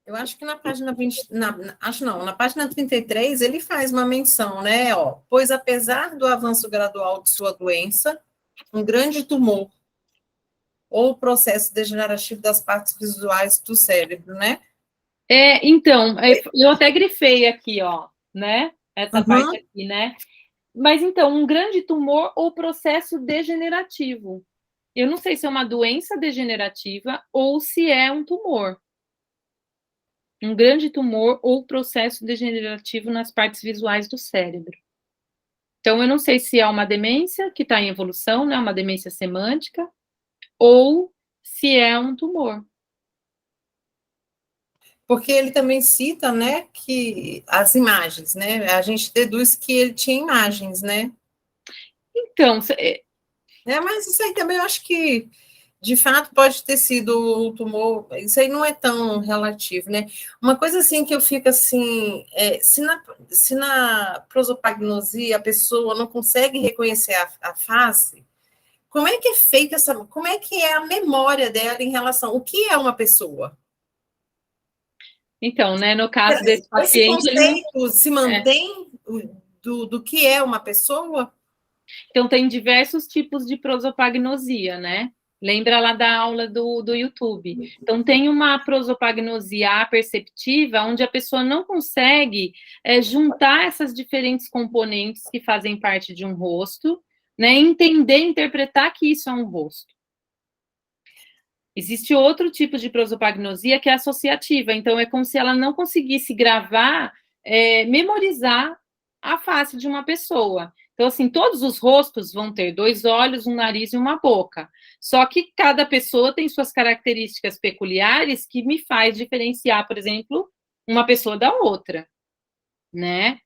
eu acho que na página 20, na página 33, ele faz uma menção, né? Ó, pois apesar do avanço gradual de sua doença, um grande tumor ou processo degenerativo das partes visuais do cérebro, né? Então, eu até grifei aqui, ó, né? Essa parte aqui, né? Mas, então, um grande tumor ou processo degenerativo. Eu não sei se é uma doença degenerativa ou se é um tumor. Um grande tumor ou processo degenerativo nas partes visuais do cérebro. Então, eu não sei se é uma demência que está em evolução, né? Uma demência semântica, ou se é um tumor. Porque ele também cita, né, que as imagens, né? A gente deduz que ele tinha imagens, né? Então, mas isso aí também eu acho que, de fato, pode ter sido o tumor, isso aí não é tão relativo, né? Uma coisa assim que eu fico assim, se na prosopagnosia a pessoa não consegue reconhecer a face, como é que é feita como é que é a memória dela em relação, o que é uma pessoa? Então, né, no caso desse paciente... Esse conceito se mantém do que é uma pessoa? Então, tem diversos tipos de prosopagnosia, né? Lembra lá da aula do YouTube. Então, tem uma prosopagnosia aperceptiva, onde a pessoa não consegue juntar essas diferentes componentes que fazem parte de um rosto, né? Entender, interpretar que isso é um rosto. Existe outro tipo de prosopagnosia que é associativa. Então, é como se ela não conseguisse gravar, memorizar a face de uma pessoa. Então, assim, todos os rostos vão ter 2 olhos, um nariz e uma boca. Só que cada pessoa tem suas características peculiares que me faz diferenciar, por exemplo, uma pessoa da outra, né?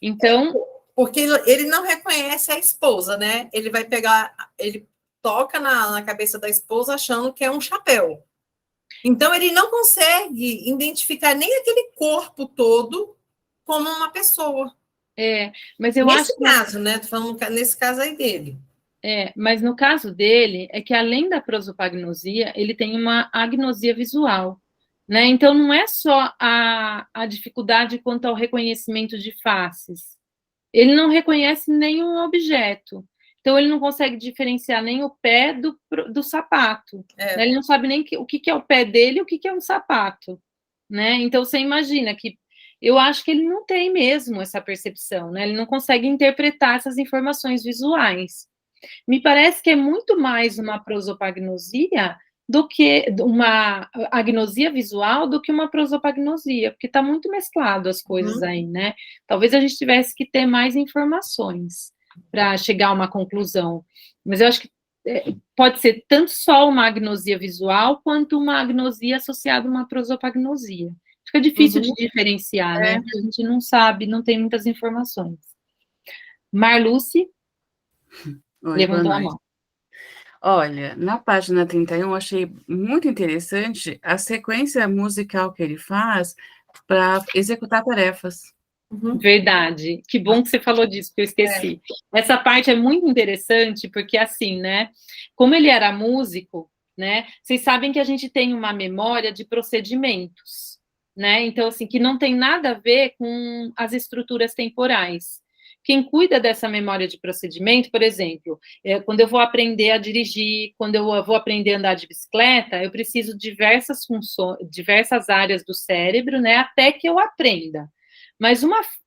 Então... Porque ele não reconhece a esposa, né? Ele vai pegar, ele toca na cabeça da esposa achando que é um chapéu. Então, ele não consegue identificar nem aquele corpo todo como uma pessoa. Mas eu Nesse acho que... caso, né? Tô falando nesse caso aí dele. Mas no caso dele, é que além da prosopagnosia, ele tem uma agnosia visual, né? Então, não é só a dificuldade quanto ao reconhecimento de faces. Ele não reconhece nenhum objeto. Então, ele não consegue diferenciar nem o pé do sapato. Né? Ele não sabe nem o que é o pé dele e o que é um sapato. Né? Então, você imagina que eu acho que ele não tem mesmo essa percepção, né? Ele não consegue interpretar essas informações visuais. Me parece que é muito mais uma prosopagnosia do que uma agnosia visual do que uma prosopagnosia, porque está muito mesclado as coisas aí, né? Talvez a gente tivesse que ter mais informações para chegar a uma conclusão. Mas eu acho que pode ser tanto só uma agnosia visual quanto uma agnosia associada a uma prosopagnosia. Fica difícil de diferenciar, né? Porque a gente não sabe, não tem muitas informações. Marluce levantou a mão. Olha, na página 31, eu achei muito interessante a sequência musical que ele faz para executar tarefas. Verdade. Que bom que você falou disso, que eu esqueci. Essa parte é muito interessante, porque assim, né? Como ele era músico, né? Vocês sabem que a gente tem uma memória de procedimentos, né? Então, assim, que não tem nada a ver com as estruturas temporais. Quem cuida dessa memória de procedimento, por exemplo, quando eu vou aprender a dirigir, quando eu vou aprender a andar de bicicleta, eu preciso de diversas funções, diversas áreas do cérebro, né? Até que eu aprenda. Mas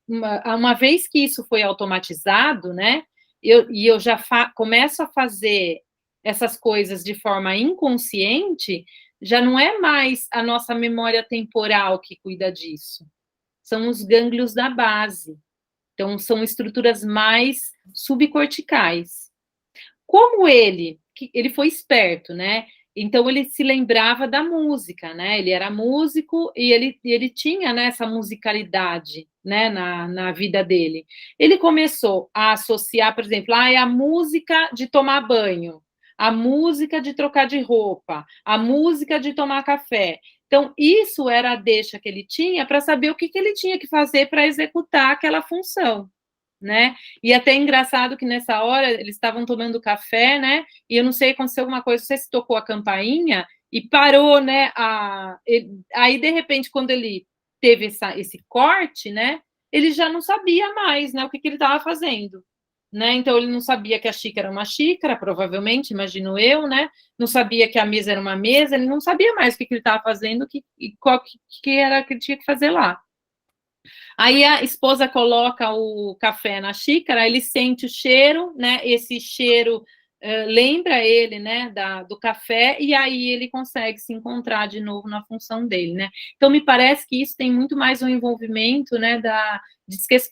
uma vez que isso foi automatizado, né, eu já começo a fazer essas coisas de forma inconsciente, já não é mais a nossa memória temporal que cuida disso. São os gânglios da base. Então, são estruturas mais subcorticais. Como ele foi esperto, né? Então, ele se lembrava da música, né? Ele era músico e ele tinha, né, essa musicalidade, né, na vida dele. Ele começou a associar, por exemplo, é a música de tomar banho, a música de trocar de roupa, a música de tomar café. Então, isso era a deixa que ele tinha para saber o que ele tinha que fazer para executar aquela função. Né? E até engraçado que nessa hora eles estavam tomando café, né? E eu não sei, aconteceu alguma coisa, não sei se tocou a campainha e parou, né? Aí, de repente, quando ele teve esse corte, né? Ele já não sabia mais, né? O que ele estava fazendo, né? Então ele não sabia que a xícara era uma xícara, provavelmente, imagino eu, né? Não sabia que a mesa era uma mesa, ele não sabia mais o que ele estava fazendo e qual que era que ele tinha que fazer lá. Aí a esposa coloca o café na xícara, ele sente o cheiro, né? Esse cheiro lembra ele, né, do café, e aí ele consegue se encontrar de novo na função dele, né? Então me parece que isso tem muito mais um envolvimento, né,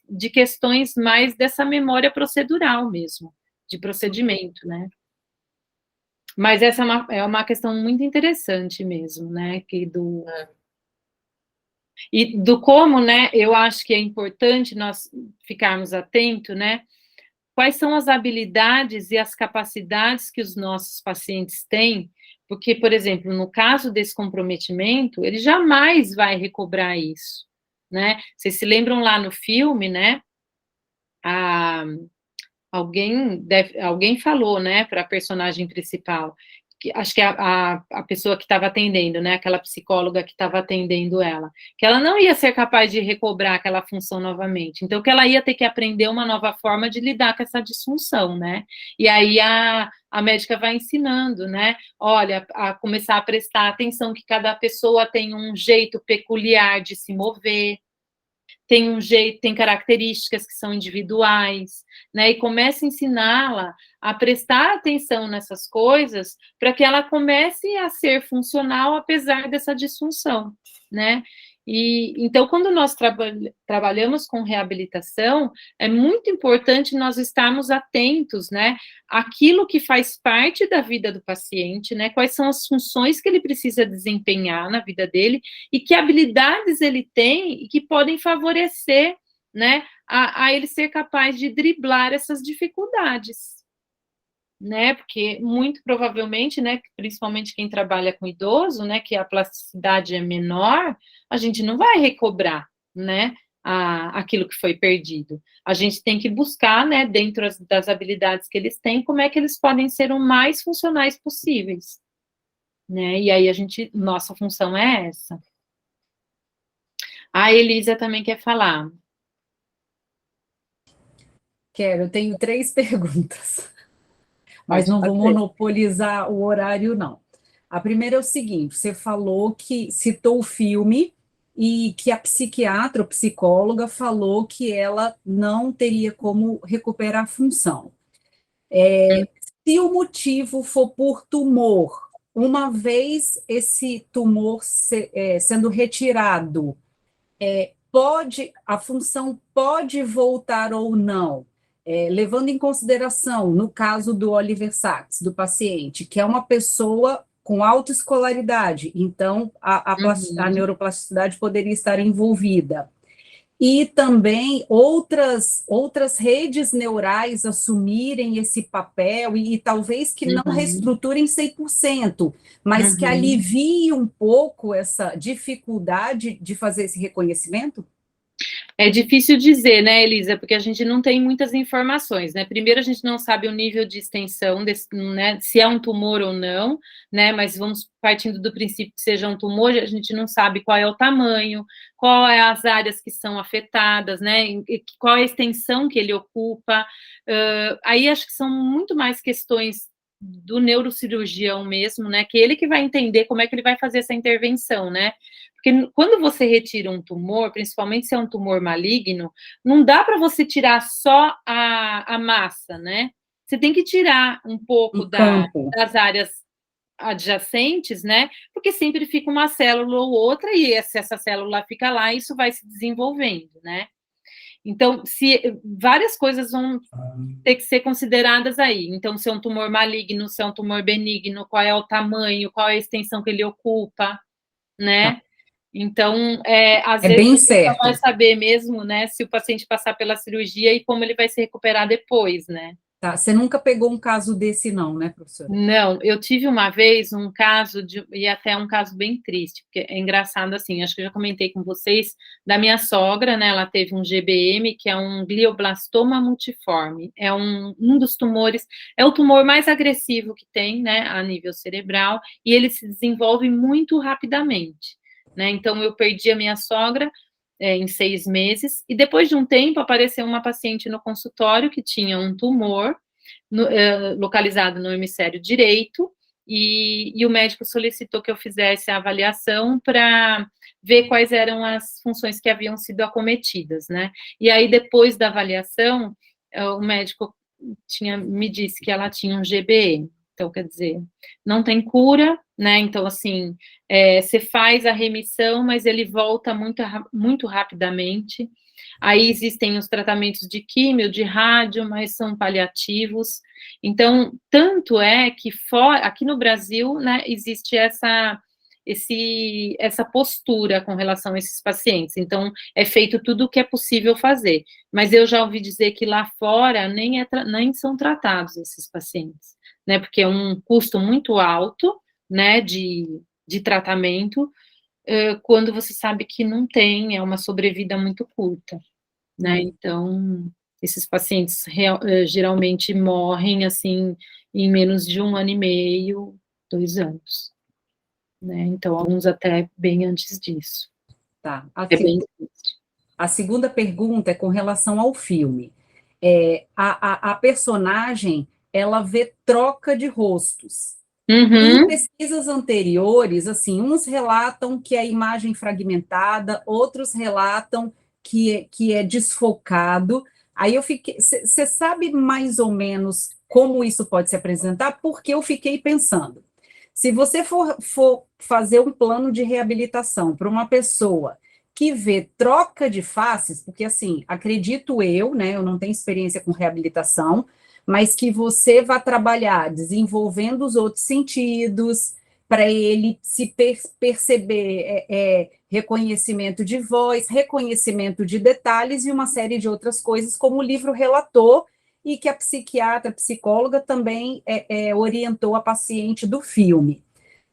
de questões mais dessa memória procedural mesmo, de procedimento, né? Mas essa é uma questão muito interessante mesmo, né? E do como, né, eu acho que é importante nós ficarmos atentos, né, quais são as habilidades e as capacidades que os nossos pacientes têm, porque, por exemplo, no caso desse comprometimento, ele jamais vai recobrar isso, né? Vocês se lembram lá no filme, né, alguém falou, né, para a personagem principal, acho que a pessoa que estava atendendo, né, aquela psicóloga que estava atendendo ela, que ela não ia ser capaz de recobrar aquela função novamente, então que ela ia ter que aprender uma nova forma de lidar com essa disfunção, né, e aí a médica vai ensinando, né, olha, a começar a prestar atenção que cada pessoa tem um jeito peculiar de se mover, tem um jeito, tem características que são individuais, né? E começa a ensiná-la a prestar atenção nessas coisas para que ela comece a ser funcional apesar dessa disfunção, né? E então, quando nós trabalhamos com reabilitação, é muito importante nós estarmos atentos, né, àquilo que faz parte da vida do paciente, né, quais são as funções que ele precisa desempenhar na vida dele e que habilidades ele tem e que podem favorecer, né, a ele ser capaz de driblar essas dificuldades. né? Porque muito provavelmente, né, principalmente quem trabalha com idoso, né, que a plasticidade é menor, a gente não vai recobrar, né, aquilo que foi perdido. A gente tem que buscar, né, dentro das habilidades que eles têm, como é que eles podem ser o mais funcionais possíveis, né? E aí nossa função é essa. A Elisa também quer falar. Quero, eu tenho 3 perguntas, mas Pode não vou fazer. monopolizar o horário, não. A primeira é o seguinte: você falou que citou o filme e que a psiquiatra ou psicóloga falou que ela não teria como recuperar a função. Se o motivo for por tumor, uma vez esse tumor sendo retirado, a função pode voltar ou não, levando em consideração, no caso do Oliver Sacks, do paciente, que é uma pessoa com alta escolaridade, então a neuroplasticidade poderia estar envolvida. E também outras redes neurais assumirem esse papel e talvez que não reestruturem 100%, mas que aliviem um pouco essa dificuldade de fazer esse reconhecimento? É difícil dizer, né, Elisa, porque a gente não tem muitas informações, né? Primeiro, a gente não sabe o nível de extensão, né, se é um tumor ou não, né? Mas vamos partindo do princípio que seja um tumor, a gente não sabe qual é o tamanho, qual é as áreas que são afetadas, né? Qual é a extensão que ele ocupa. Aí acho que são muito mais questões do neurocirurgião mesmo, né? Que ele que vai entender como é que ele vai fazer essa intervenção, né? Porque quando você retira um tumor, principalmente se é um tumor maligno, não dá para você tirar só a massa, né? Você tem que tirar um pouco das áreas adjacentes, né? Porque sempre fica uma célula ou outra, e se essa célula fica lá, isso vai se desenvolvendo, né? Então, várias coisas vão ter que ser consideradas aí. Então, se é um tumor maligno, se é um tumor benigno, qual é o tamanho, qual é a extensão que ele ocupa, né? Então, às vezes bem você só certo. vai saber mesmo, né, se o paciente passar pela cirurgia e como ele vai se recuperar depois, né? Tá, você nunca pegou um caso desse, não, né, professora? Não, eu tive uma vez um caso, e até um caso bem triste, porque é engraçado assim, acho que eu já comentei com vocês, da minha sogra, né, ela teve um GBM, que é um glioblastoma multiforme, é um dos tumores, é o tumor mais agressivo que tem, né, a nível cerebral, e ele se desenvolve muito rapidamente, né, então eu perdi a minha sogra em 6 meses, e depois de um tempo apareceu uma paciente no consultório que tinha um tumor, localizado no hemisfério direito, e o médico solicitou que eu fizesse a avaliação para ver quais eram as funções que haviam sido acometidas, né? E aí, depois da avaliação, o médico me disse que ela tinha um GBE. Então, quer dizer, não tem cura, né? Então, assim, você faz a remissão, mas ele volta muito rapidamente. Aí existem os tratamentos de químio, de rádio, mas são paliativos. Então, tanto é que aqui no Brasil, né, existe essa postura com relação a esses pacientes. Então, é feito tudo o que é possível fazer. Mas eu já ouvi dizer que lá fora nem são tratados esses pacientes, né? Porque é um custo muito alto, né, de tratamento, quando você sabe que não tem, é uma sobrevida muito curta, né? Então, esses pacientes geralmente morrem, assim, em menos de 1 ano e meio, 2 anos, né? Então, alguns até bem antes disso. Tá. Bem triste. A segunda pergunta é com relação ao filme. A personagem, ela vê troca de rostos. Em pesquisas anteriores, assim, uns relatam que é imagem fragmentada, outros relatam que é desfocado. Aí eu fiquei... Você sabe mais ou menos como isso pode se apresentar? Porque eu fiquei pensando. Se você for fazer um plano de reabilitação para uma pessoa que vê troca de faces, porque assim, acredito eu, né, eu não tenho experiência com reabilitação, mas que você vai trabalhar desenvolvendo os outros sentidos, para ele se perceber reconhecimento de voz, reconhecimento de detalhes e uma série de outras coisas, como o livro relatou, e que a psiquiatra, a psicóloga também orientou a paciente do filme.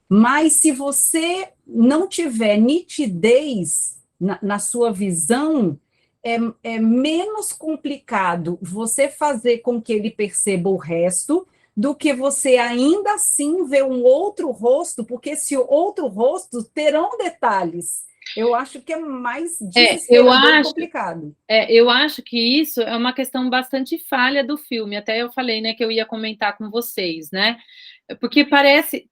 Mas se você não tiver nitidez na sua visão, é menos complicado você fazer com que ele perceba o resto do que você ainda assim ver um outro rosto, porque esse outro rosto terão detalhes. Eu acho que é mais desesperador e complicado. Eu acho que isso é uma questão bastante falha do filme. Até eu falei, né, que eu ia comentar com vocês, né? Porque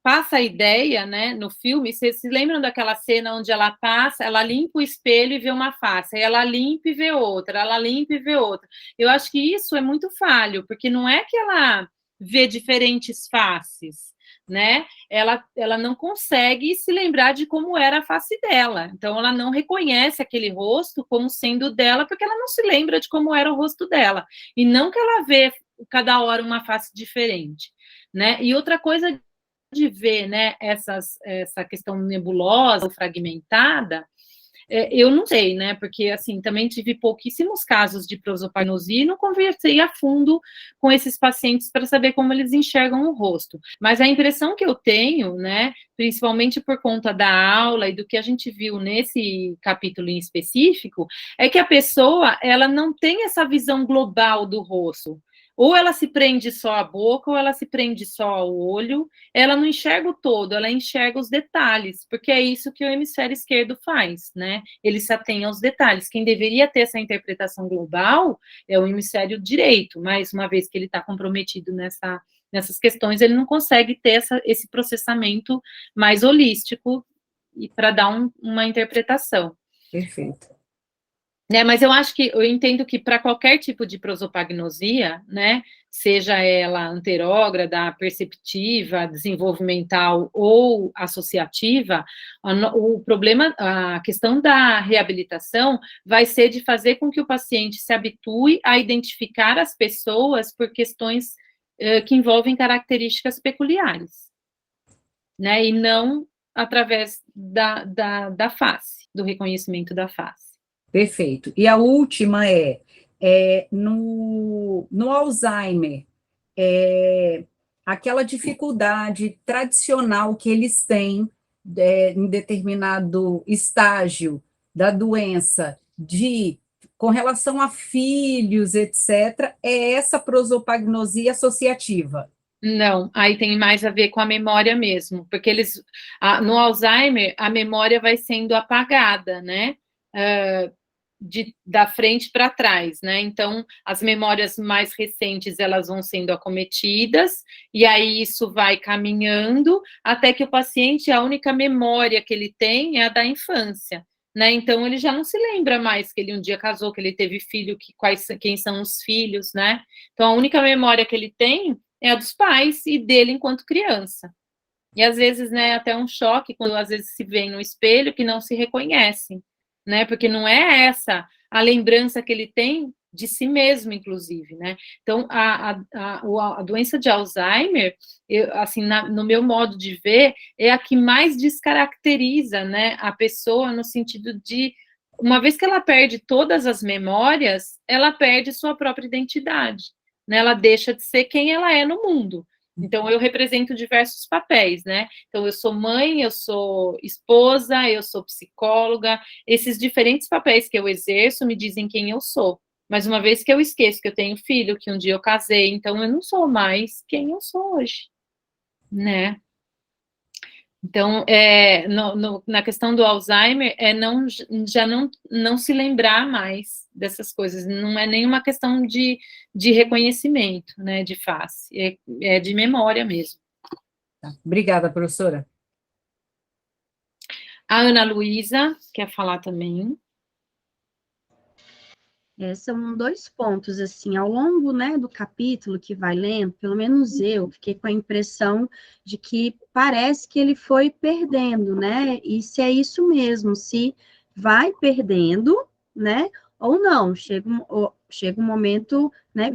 passa a ideia, né, no filme, vocês se lembram daquela cena onde ela passa, ela limpa o espelho e vê uma face, aí ela limpa e vê outra, ela limpa e vê outra. Eu acho que isso é muito falho, porque não é que ela vê diferentes faces, né? Ela não consegue se lembrar de como era a face dela. Então, ela não reconhece aquele rosto como sendo dela, porque ela não se lembra de como era o rosto dela. E não que ela vê cada hora uma face diferente, né? E outra coisa de ver, né, essa questão nebulosa ou fragmentada, eu não sei, né, porque, assim, também tive pouquíssimos casos de prosopagnosia e não conversei a fundo com esses pacientes para saber como eles enxergam o rosto. Mas a impressão que eu tenho, né, principalmente por conta da aula e do que a gente viu nesse capítulo em específico, é que a pessoa, ela não tem essa visão global do rosto. Ou ela se prende só à boca, ou ela se prende só ao olho, ela não enxerga o todo, ela enxerga os detalhes, porque é isso que o hemisfério esquerdo faz, né? Ele se atém aos detalhes. Quem deveria ter essa interpretação global é o hemisfério direito, mas uma vez que ele está comprometido nessas questões, ele não consegue ter esse processamento mais holístico para dar uma interpretação. Perfeito. Né, mas eu entendo que para qualquer tipo de prosopagnosia, né, seja ela anterógrada, perceptiva, desenvolvimental ou associativa, o problema, a questão da reabilitação vai ser de fazer com que o paciente se habitue a identificar as pessoas por questões que envolvem características peculiares, né, e não através da face, do reconhecimento da face. Perfeito. E a última no Alzheimer, aquela dificuldade tradicional que eles têm em determinado estágio da doença, com relação a filhos, etc., é essa prosopagnosia associativa. Não, aí tem mais a ver com a memória mesmo, porque no Alzheimer, a memória vai sendo apagada, né? Da frente para trás, né? Então, as memórias mais recentes, elas vão sendo acometidas, e aí isso vai caminhando, até que o paciente, a única memória que ele tem é a da infância, né? Então, ele já não se lembra mais que ele um dia casou, que ele teve filho, quem são os filhos, né? Então, a única memória que ele tem é a dos pais e dele enquanto criança. E, às vezes, né, até um choque, quando às vezes se vê no espelho, que não se reconhecem, né, porque não é essa a lembrança que ele tem de si mesmo, inclusive, né, então a doença de Alzheimer, assim, no meu modo de ver, é a que mais descaracteriza, né, a pessoa no sentido de, uma vez que ela perde todas as memórias, ela perde sua própria identidade, né, ela deixa de ser quem ela é no mundo. Então, eu represento diversos papéis, né? Então, eu sou mãe, eu sou esposa, eu sou psicóloga. Esses diferentes papéis que eu exerço me dizem quem eu sou. Mas uma vez que eu esqueço que eu tenho filho, que um dia eu casei, então eu não sou mais quem eu sou hoje, né? Então, na questão do Alzheimer, já não se lembrar mais dessas coisas, não é nenhuma questão de reconhecimento, né, de face, é de memória mesmo. Obrigada, professora. A Ana Luísa quer falar também. São 2 pontos, assim, ao longo, né, do capítulo que vai lendo, pelo menos eu fiquei com a impressão de que parece que ele foi perdendo, né, e se é isso mesmo, se vai perdendo, né, ou não, chega um momento, né,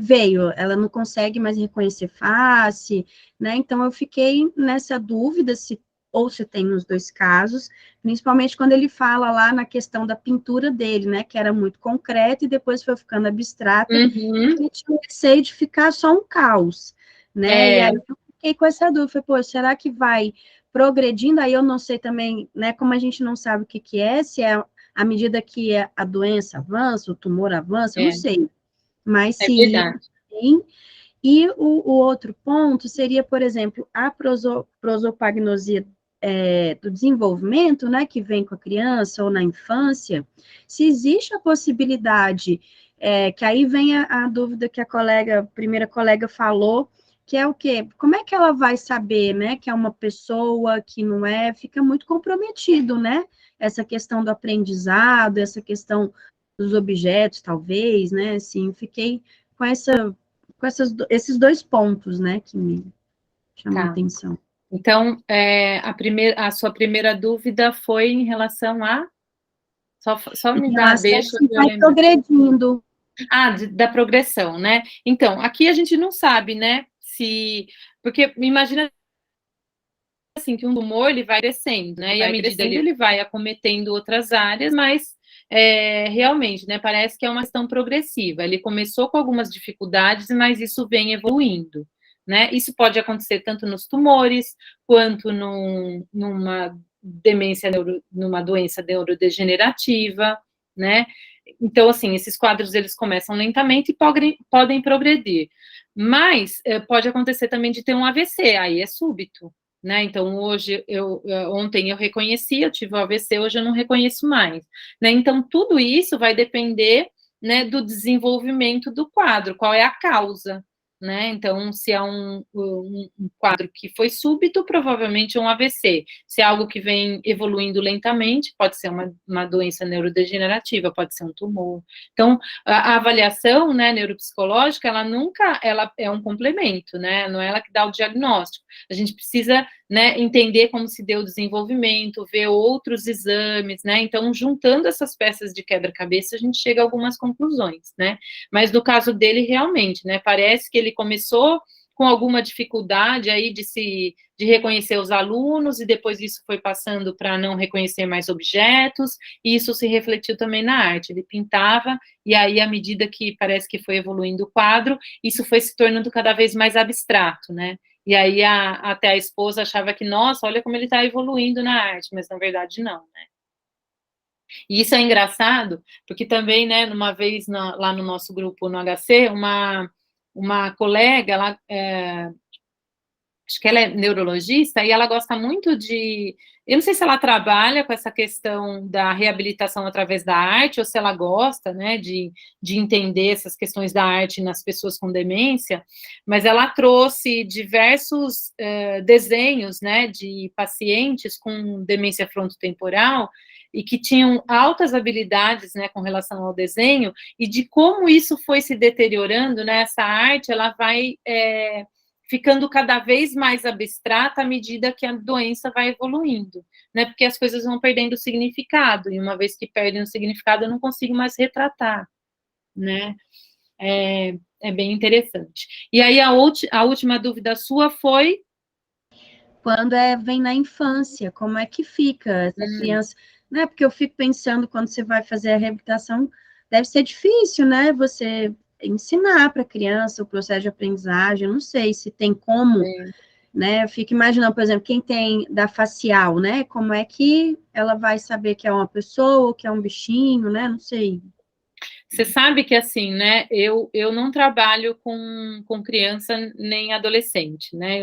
ela não consegue mais reconhecer face, né, então eu fiquei nessa dúvida se ou se tem nos dois casos, principalmente quando ele fala lá na questão da pintura dele, né, que era muito concreta e depois foi ficando abstrata, Uhum. ele tinha receio de ficar só um caos, né, e aí eu fiquei com essa dúvida, falei, pô, será que vai progredindo? Aí eu não sei também, né, como a gente não sabe o que que é, se é à medida que a doença avança, o tumor avança, eu não sei, mas É se verdade. tem. E o outro ponto seria, por exemplo, a prosopagnosia do desenvolvimento, né, que vem com a criança ou na infância, se existe a possibilidade, que aí vem a dúvida que a primeira colega falou, que é o quê? Como é que ela vai saber, né, que é uma pessoa que não é, fica muito comprometido, né, essa questão do aprendizado, essa questão dos objetos, talvez, né, assim, fiquei com esses dois pontos, né, que me chamam a Tá. atenção. Então, a sua primeira dúvida foi em relação a... Só me dá, deixa Se eu vai lembrar. progredindo. Da progressão, né? Então, aqui a gente não sabe, né, porque imagina assim, que um tumor, ele vai crescendo, né, e à medida que ele vai acometendo outras áreas, mas realmente, né, parece que é uma questão progressiva. Ele começou com algumas dificuldades, mas isso vem evoluindo, né? Isso pode acontecer tanto nos tumores, quanto numa demência, numa doença neurodegenerativa, né? Então, assim, esses quadros, eles começam lentamente e podem progredir. Mas pode acontecer também de ter um AVC, aí é súbito, né? Então, ontem eu reconheci, eu tive o AVC, hoje eu não reconheço mais, né? Então, tudo isso vai depender, né, do desenvolvimento do quadro, qual é a causa, né? Então, se é um quadro que foi súbito, provavelmente é um AVC. Se é algo que vem evoluindo lentamente, pode ser uma doença neurodegenerativa, pode ser um tumor. Então, a avaliação, né, neuropsicológica, ela é um complemento, né? Não é ela que dá o diagnóstico. A gente precisa, né, entender como se deu o desenvolvimento, ver outros exames, né? Então, juntando essas peças de quebra-cabeça, a gente chega a algumas conclusões, né? Mas no caso dele, realmente, né, parece que ele começou com alguma dificuldade aí de reconhecer os alunos, e depois isso foi passando para não reconhecer mais objetos, e isso se refletiu também na arte. Ele pintava, e aí, à medida que parece que foi evoluindo o quadro, isso foi se tornando cada vez mais abstrato, né? E aí até a esposa achava que, nossa, olha como ele está evoluindo na arte, mas na verdade não, né? E isso é engraçado, porque também, né, uma vez lá no nosso grupo no HC, uma colega, acho que ela é neurologista, e ela gosta muito eu não sei se ela trabalha com essa questão da reabilitação através da arte, ou se ela gosta, né, de entender essas questões da arte nas pessoas com demência, mas ela trouxe diversos desenhos, né, de pacientes com demência frontotemporal, e que tinham altas habilidades, né, com relação ao desenho, e de como isso foi se deteriorando, né, essa arte, ela vai ficando cada vez mais abstrata à medida que a doença vai evoluindo, né? Porque as coisas vão perdendo o significado, e uma vez que perdem o significado, eu não consigo mais retratar, né? É bem interessante. E aí, a última dúvida sua foi? Quando vem na infância, como é que fica essa criança? Né? Porque eu fico pensando, quando você vai fazer a reabilitação, deve ser difícil, né? Você ensinar para a criança o processo de aprendizagem, eu não sei se tem como, né? Eu fico imaginando, por exemplo, quem tem da facial, né? Como é que ela vai saber que é uma pessoa ou que é um bichinho, né? Não sei. Você sabe que, assim, né, eu não trabalho com criança nem adolescente, né,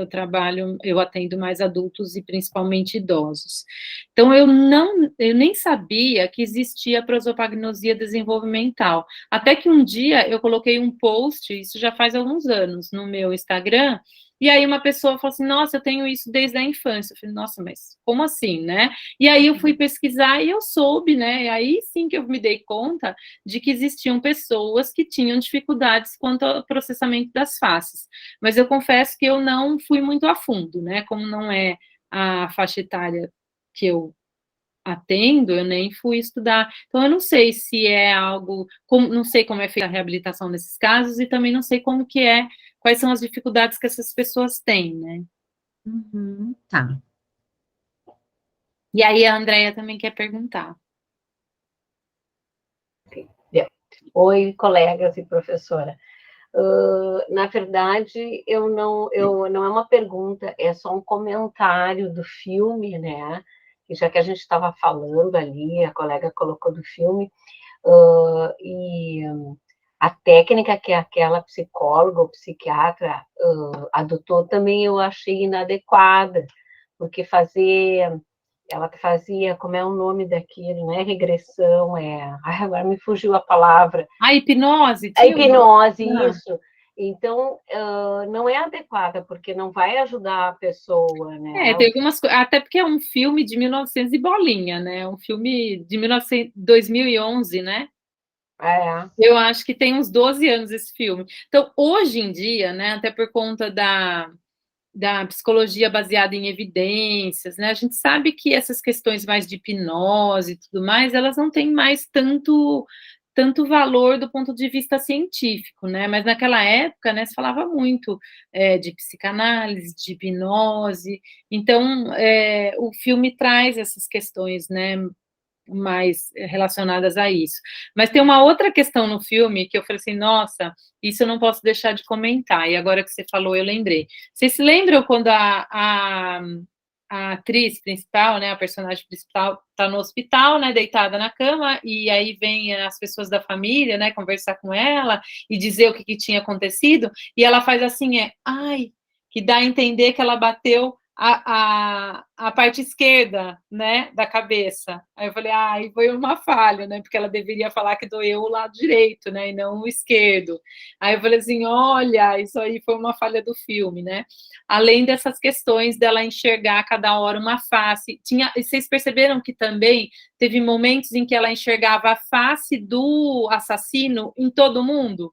eu atendo mais adultos e principalmente idosos. Então, eu nem sabia que existia prosopagnosia desenvolvimental. Até que um dia eu coloquei um post, isso já faz alguns anos, no meu Instagram, e aí uma pessoa falou assim, nossa, eu tenho isso desde a infância. Eu falei, nossa, mas como assim, né? E aí eu fui pesquisar e eu soube, né, e aí sim que eu me dei conta de que existiam pessoas que tinham dificuldades quanto ao processamento das faces. Mas eu confesso que eu não fui muito a fundo, né? Como não é a faixa etária que eu atendo, eu nem fui estudar. Então, eu não sei se é algo, não sei como é feita a reabilitação nesses casos, e também não sei quais são as dificuldades que essas pessoas têm, né? Tá. E aí a Andrea também quer perguntar. Oi, colegas e professora. Na verdade, não é uma pergunta, é só um comentário do filme, né? E já que a gente estava falando ali, a colega colocou do filme, e a técnica que aquela psicóloga ou psiquiatra adotou também eu achei inadequada, porque ela fazia, como é o nome daquilo, não é regressão, agora me fugiu a palavra. A hipnose? A hipnose, isso. Então, não é adequada, porque não vai ajudar a pessoa, né? Tem algumas coisas, até porque é um filme de 1900 e bolinha, né? Um filme de 2011, né? Eu acho que tem uns 12 anos esse filme. Então, hoje em dia, né, até por conta da psicologia baseada em evidências, né, a gente sabe que essas questões mais de hipnose e tudo mais, elas não têm mais tanto valor do ponto de vista científico, né? Mas naquela época, né, se falava muito de psicanálise, de hipnose. Então, o filme traz essas questões, né, mais relacionadas a isso. Mas tem uma outra questão no filme que eu falei assim, nossa, isso eu não posso deixar de comentar, e agora que você falou, eu lembrei. Vocês se lembram quando a atriz principal, né, a personagem principal, está no hospital, né, deitada na cama, e aí vem as pessoas da família, né, conversar com ela e dizer o que tinha acontecido, e ela faz assim, ai, que dá a entender que ela bateu a parte esquerda, né, da cabeça. Aí eu falei, foi uma falha, né, porque ela deveria falar que doeu o lado direito, né, e não o esquerdo. Aí eu falei assim, olha, isso aí foi uma falha do filme, né. Além dessas questões dela enxergar a cada hora uma face. Vocês perceberam que também teve momentos em que ela enxergava a face do assassino em todo mundo?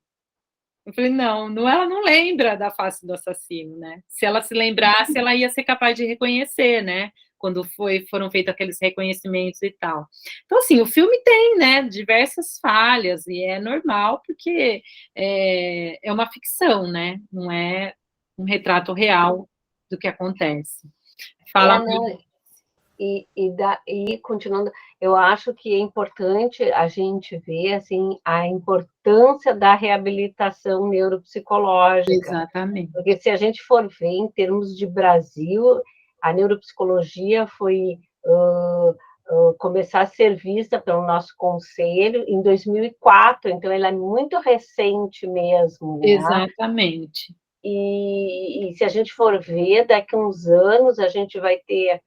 Eu falei, não, ela não lembra da face do assassino, né? Se ela se lembrasse, ela ia ser capaz de reconhecer, né? Quando foram feitos aqueles reconhecimentos e tal. Então, assim, o filme tem, né, diversas falhas, e é normal, porque é uma ficção, né? Não é um retrato real do que acontece. Fala. E continuando, eu acho que é importante a gente ver assim, a importância da reabilitação neuropsicológica. Exatamente. Porque se a gente for ver em termos de Brasil, a neuropsicologia foi começar a ser vista pelo nosso conselho em 2004, então ela é muito recente mesmo, né? Exatamente. E se a gente for ver, daqui a uns anos a gente vai ter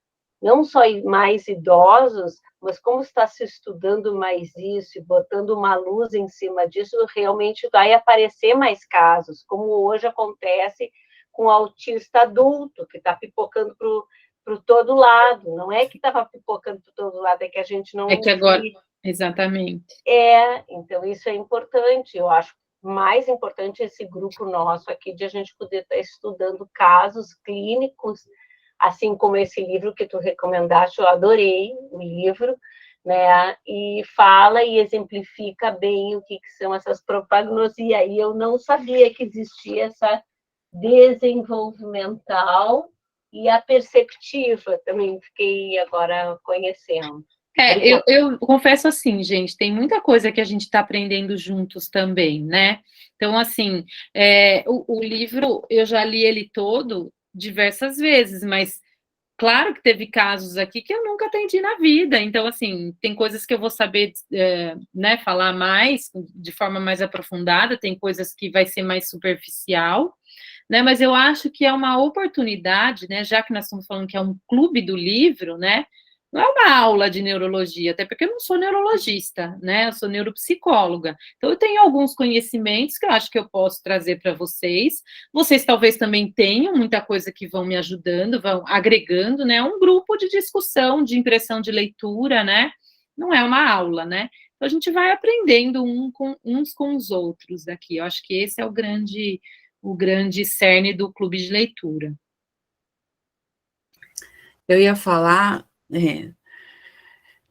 não só mais idosos, mas como está se estudando mais isso e botando uma luz em cima disso, realmente vai aparecer mais casos, como hoje acontece com o autista adulto, que está pipocando para todo lado. Não é que estava pipocando para todo lado, é que a gente não... É que agora... Exatamente. Então isso é importante, eu acho mais importante esse grupo nosso aqui, de a gente poder estar estudando casos clínicos, assim como esse livro que tu recomendaste, eu adorei o livro, né? E fala e exemplifica bem o que são essas propagnosias. E eu não sabia que existia essa desenvolvimental e a perceptiva, também fiquei agora conhecendo. Eu confesso assim, gente, tem muita coisa que a gente está aprendendo juntos também, né? Então, assim, o livro, eu já li ele todo diversas vezes, mas claro que teve casos aqui que eu nunca atendi na vida, então, assim, tem coisas que eu vou saber, né, falar mais, de forma mais aprofundada, tem coisas que vai ser mais superficial, né, mas eu acho que é uma oportunidade, né, já que nós estamos falando que é um clube do livro, né, não é uma aula de neurologia, até porque eu não sou neurologista, né? Eu sou neuropsicóloga. Então, eu tenho alguns conhecimentos que eu acho que eu posso trazer para vocês. Vocês talvez também tenham muita coisa que vão me ajudando, vão agregando, né? Um grupo de discussão, de impressão de leitura, né? Não é uma aula, né? Então, a gente vai aprendendo uns com os outros daqui. Eu acho que esse é o grande cerne do clube de leitura. Eu ia falar...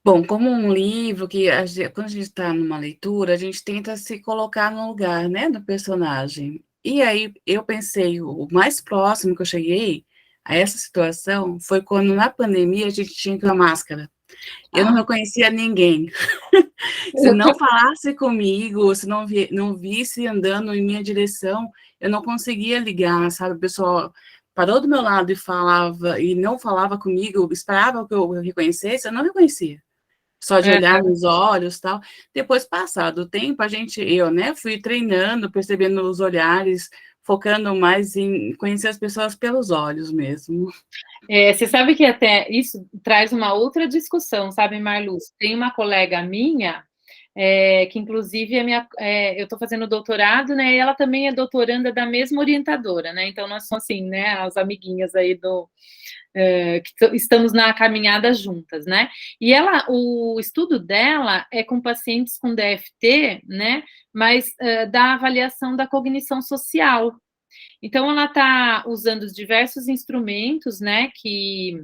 Bom, como um livro que, quando a gente está numa leitura, a gente tenta se colocar no lugar, né, do personagem. E aí, eu pensei, o mais próximo que eu cheguei a essa situação foi quando, na pandemia, a gente tinha que usar máscara. Eu não reconhecia ninguém. Se não falasse comigo, se não visse andando em minha direção, eu não conseguia ligar, sabe? O pessoal parou do meu lado e falava, e não falava comigo, esperava que eu reconhecesse, eu não reconhecia. Só de olhar nos olhos, tal. Depois, passado o tempo, eu, né, fui treinando, percebendo os olhares, focando mais em conhecer as pessoas pelos olhos mesmo. Você sabe que até isso traz uma outra discussão, sabe, Marluz? Tem uma colega minha, que inclusive eu estou fazendo doutorado, né, e ela também é doutoranda da mesma orientadora, né, então nós somos assim, né, as amiguinhas aí que estamos na caminhada juntas, né, e o estudo dela é com pacientes com DFT, né, mas da avaliação da cognição social. Então, ela está usando os diversos instrumentos, né, que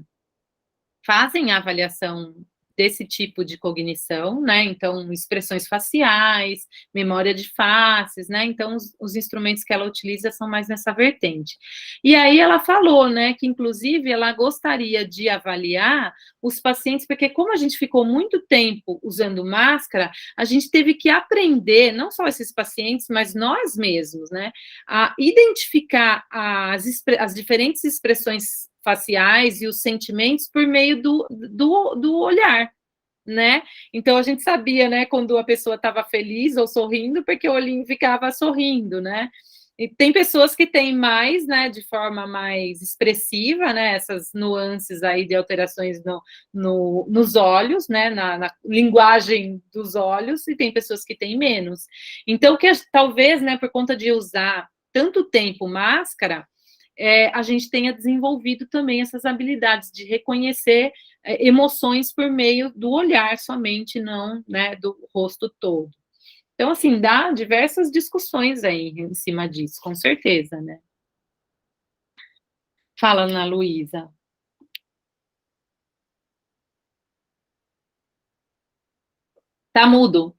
fazem a avaliação desse tipo de cognição, né, então, expressões faciais, memória de faces, né, então, os instrumentos que ela utiliza são mais nessa vertente. E aí ela falou, né, que, inclusive, ela gostaria de avaliar os pacientes, porque como a gente ficou muito tempo usando máscara, a gente teve que aprender, não só esses pacientes, mas nós mesmos, né, a identificar as diferentes expressões faciais e os sentimentos por meio do olhar, né? Então, a gente sabia, né, quando a pessoa estava feliz ou sorrindo, porque o olhinho ficava sorrindo, né? E tem pessoas que têm mais, né, de forma mais expressiva, né, essas nuances aí de alterações nos olhos, né, na linguagem dos olhos, e tem pessoas que têm menos. Então, talvez, né, por conta de usar tanto tempo máscara, a gente tenha desenvolvido também essas habilidades de reconhecer emoções por meio do olhar somente, não, né, do rosto todo. Então, assim, dá diversas discussões aí em cima disso, com certeza, né? Fala, Ana Luísa. Tá mudo.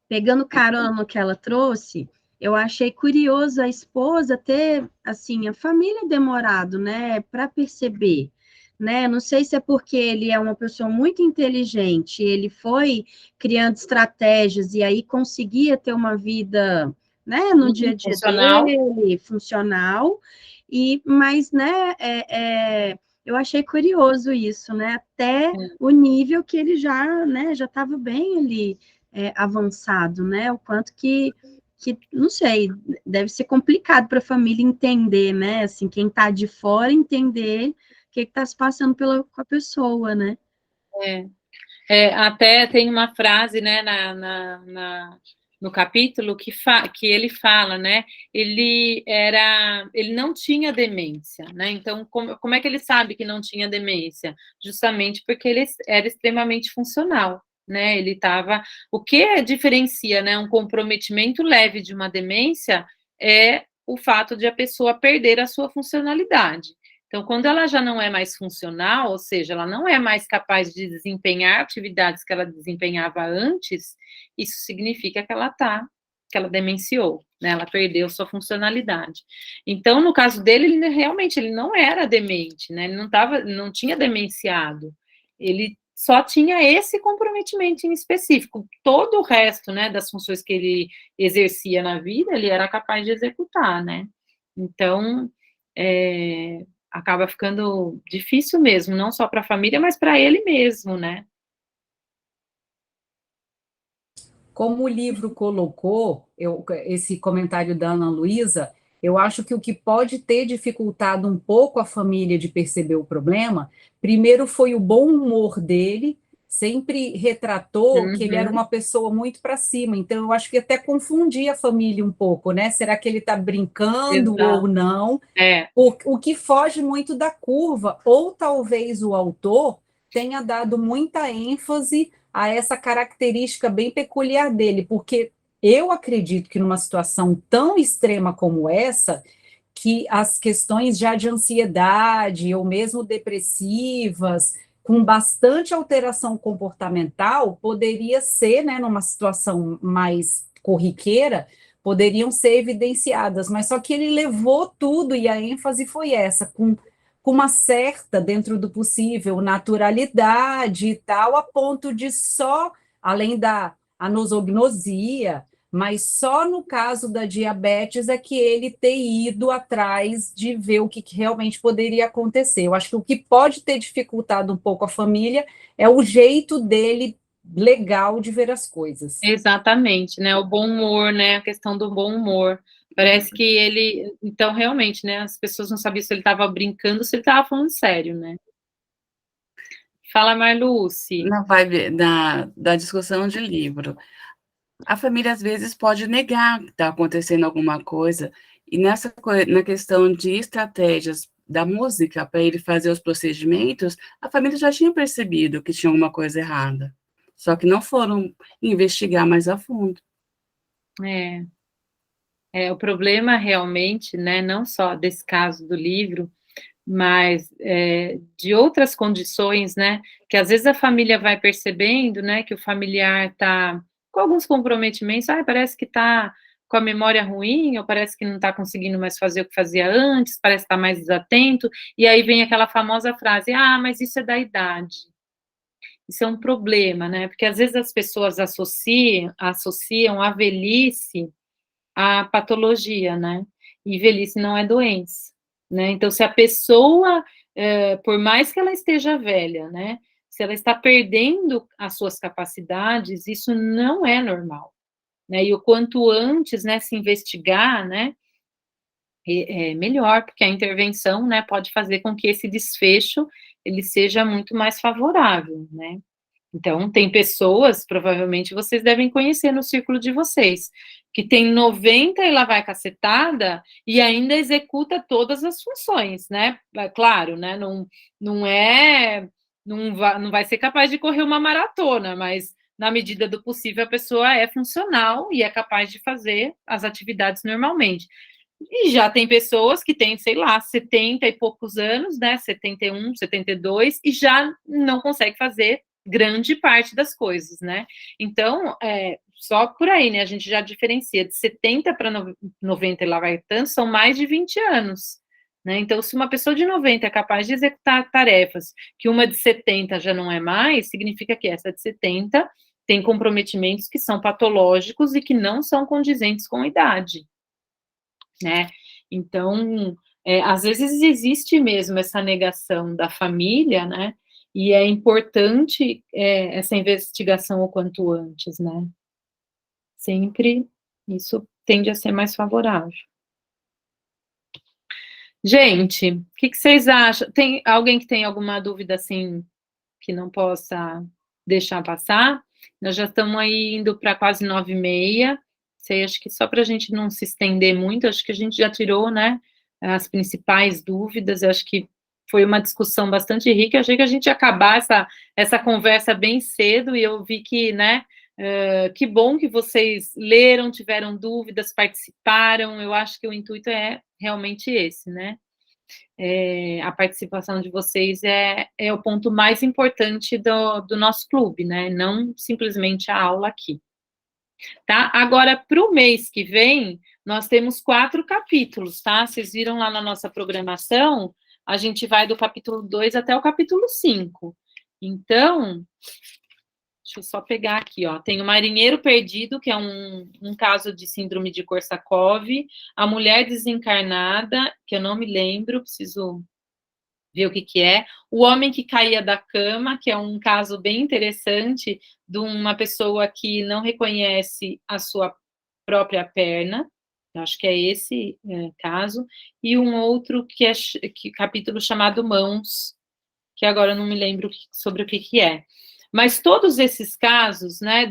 Pegando carona no que ela trouxe, eu achei curioso a esposa ter, assim, a família demorado, né, para perceber, né? Não sei se é porque ele é uma pessoa muito inteligente, ele foi criando estratégias e aí conseguia ter uma vida, né, no dia a dia Funcional. dele, funcional, mas, né, eu achei curioso isso, né? Até o nível que ele já, né, já estava bem ali avançado, né? O quanto que, não sei, deve ser complicado para a família entender, né? Assim, quem está de fora entender o que está se passando com a pessoa, né? Até tem uma frase, né, no capítulo que ele fala, né, ele não tinha demência, né, então como é que ele sabe que não tinha demência? Justamente porque ele era extremamente funcional, né, o que diferencia, né, um comprometimento leve de uma demência é o fato de a pessoa perder a sua funcionalidade. Então, quando ela já não é mais funcional, ou seja, ela não é mais capaz de desempenhar atividades que ela desempenhava antes, isso significa que que ela demenciou, né? Ela perdeu sua funcionalidade. Então, no caso dele, ele realmente não era demente, né? Ele não tinha demenciado. Ele só tinha esse comprometimento em específico. Todo o resto, né, das funções que ele exercia na vida, ele era capaz de executar, né? Então, acaba ficando difícil mesmo, não só para a família, mas para ele mesmo, né? Como o livro colocou, esse comentário da Ana Luísa, eu acho que o que pode ter dificultado um pouco a família de perceber o problema, primeiro foi o bom humor dele, sempre retratou que ele era uma pessoa muito para cima, então eu acho que até confundia a família um pouco, né? Será que ele está brincando ou não? O que foge muito da curva, ou talvez o autor tenha dado muita ênfase a essa característica bem peculiar dele, porque eu acredito que numa situação tão extrema como essa, que as questões já de ansiedade ou mesmo depressivas, com bastante alteração comportamental, poderia ser, né, numa situação mais corriqueira, poderiam ser evidenciadas, mas só que ele levou tudo, e a ênfase foi essa, com uma certa, dentro do possível, naturalidade e tal, a ponto de só, além da anosognosia, mas só no caso da diabetes é que ele ter ido atrás de ver o que realmente poderia acontecer. Eu acho que o que pode ter dificultado um pouco a família é o jeito dele legal de ver as coisas. Exatamente, né? O bom humor, né? A questão do bom humor. Parece que ele. Então, realmente, né? As pessoas não sabiam se ele estava brincando ou se ele estava falando sério, né? Fala, Marluce. Na vibe da discussão de livro, a família às vezes pode negar que está acontecendo alguma coisa, e na questão de estratégias da música para ele fazer os procedimentos, a família já tinha percebido que tinha alguma coisa errada, só que não foram investigar mais a fundo. O problema realmente, né, não só desse caso do livro, mas de outras condições, né, que às vezes a família vai percebendo, né, que o familiar está com alguns comprometimentos, parece que está com a memória ruim, ou parece que não está conseguindo mais fazer o que fazia antes, parece estar mais desatento, e aí vem aquela famosa frase, mas isso é da idade. Isso é um problema, né, porque às vezes as pessoas associam a velhice a patologia, né? E velhice não é doença, né? Então, se a pessoa, por mais que ela esteja velha, né? Se ela está perdendo as suas capacidades, isso não é normal, né? E o quanto antes, né, se investigar, né? É melhor, porque a intervenção, né, pode fazer com que esse desfecho ele seja muito mais favorável, né? Então, tem pessoas, provavelmente vocês devem conhecer no círculo de vocês, que tem 90 e lá vai cacetada e ainda executa todas as funções, né? Claro, né? Não vai ser capaz de correr uma maratona, mas na medida do possível a pessoa é funcional e é capaz de fazer as atividades normalmente. E já tem pessoas que têm, sei lá, 70 e poucos anos, né? 71, 72, e já não consegue fazer grande parte das coisas, né? Então, só por aí, né? A gente já diferencia de 70 para 90 e lá vai tanto, são mais de 20 anos, né? Então, se uma pessoa de 90 é capaz de executar tarefas que uma de 70 já não é mais, significa que essa de 70 tem comprometimentos que são patológicos e que não são condizentes com a idade, né? Então, às vezes existe mesmo essa negação da família, né? E é importante essa investigação o quanto antes, né? Sempre isso tende a ser mais favorável. Gente, o que vocês acham? Tem alguém que tem alguma dúvida, assim, que não possa deixar passar? Nós já estamos aí indo para quase 9h30. Sei, acho que só para a gente não se estender muito, acho que a gente já tirou, né, as principais dúvidas. Eu acho que foi uma discussão bastante rica. Eu achei que a gente ia acabar essa conversa bem cedo, e eu vi que, né, que bom que vocês leram, tiveram dúvidas, participaram. Eu acho que o intuito é realmente esse, né? A participação de vocês é o ponto mais importante do nosso clube, né? Não simplesmente a aula aqui. Tá? Agora, para o mês que vem, nós temos 4 capítulos, tá? Vocês viram lá na nossa programação, a gente vai do capítulo 2 até o capítulo 5. Então, deixa eu só pegar aqui, ó. Tem o Marinheiro Perdido, que é um caso de síndrome de Korsakoff, a Mulher Desencarnada, que eu não me lembro, preciso ver o que é, o Homem que Caía da Cama, que é um caso bem interessante de uma pessoa que não reconhece a sua própria perna, acho que é esse caso, e um outro capítulo chamado Mãos, que agora eu não me lembro sobre o que é. Mas todos esses casos, né,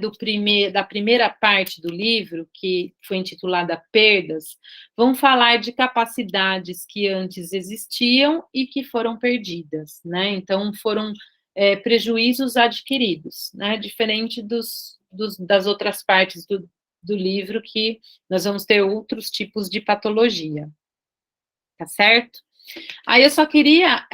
da primeira parte do livro, que foi intitulada Perdas, vão falar de capacidades que antes existiam e que foram perdidas, né? Então, foram prejuízos adquiridos, né? Diferente das outras partes do livro, que nós vamos ter outros tipos de patologia. Tá certo? Aí eu só queria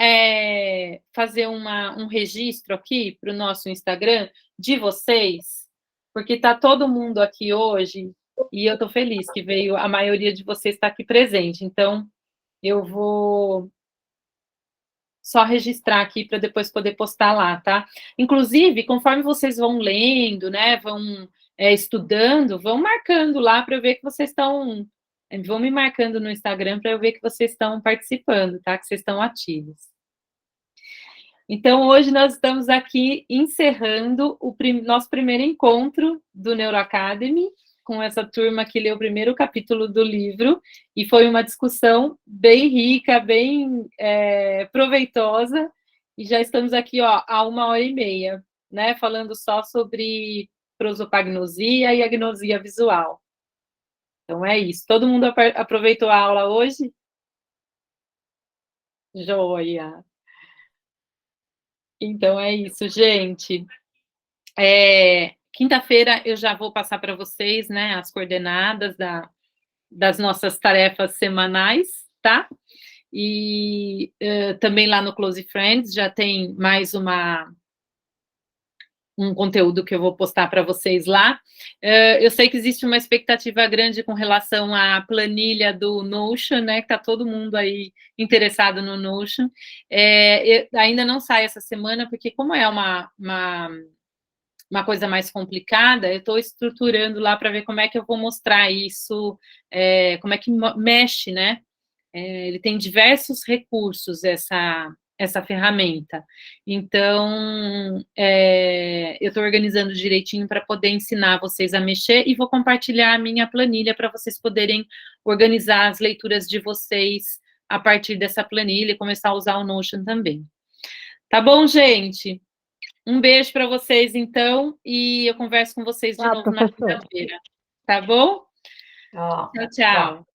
fazer um registro aqui para o nosso Instagram de vocês, porque está todo mundo aqui hoje E eu estou feliz que veio, a maioria de vocês está aqui presente. Então, eu vou só registrar aqui para depois poder postar lá, tá? Inclusive, conforme vocês vão lendo, né, vão estudando, vão marcando lá para eu ver que vocês estão... Vão me marcando no Instagram para eu ver que vocês estão participando, tá? Que vocês estão ativos. Então, hoje nós estamos aqui encerrando o nosso primeiro encontro do Neuroacademy, com essa turma que leu o primeiro capítulo do livro, e foi uma discussão bem rica, bem proveitosa, e já estamos aqui há 1h30, né, falando só sobre prosopagnosia e agnosia visual. Então é isso. Todo mundo aproveitou a aula hoje? Joia! Então é isso, gente. Quinta-feira eu já vou passar para vocês, né, as coordenadas das nossas tarefas semanais, tá? E também lá no Close Friends já tem mais um conteúdo que eu vou postar para vocês lá. Eu sei que existe uma expectativa grande com relação à planilha do Notion, né, que está todo mundo aí interessado no Notion. Ainda não sai essa semana, porque como é uma coisa mais complicada, eu estou estruturando lá para ver como é que eu vou mostrar isso, como é que mexe, né? Ele tem diversos recursos, essa ferramenta. Então, eu estou organizando direitinho para poder ensinar vocês a mexer e vou compartilhar a minha planilha para vocês poderem organizar as leituras de vocês a partir dessa planilha e começar a usar o Notion também. Tá bom, gente? Um beijo para vocês, então, e eu converso com vocês de novo na quinta-feira. Tá bom? Tchau, tchau.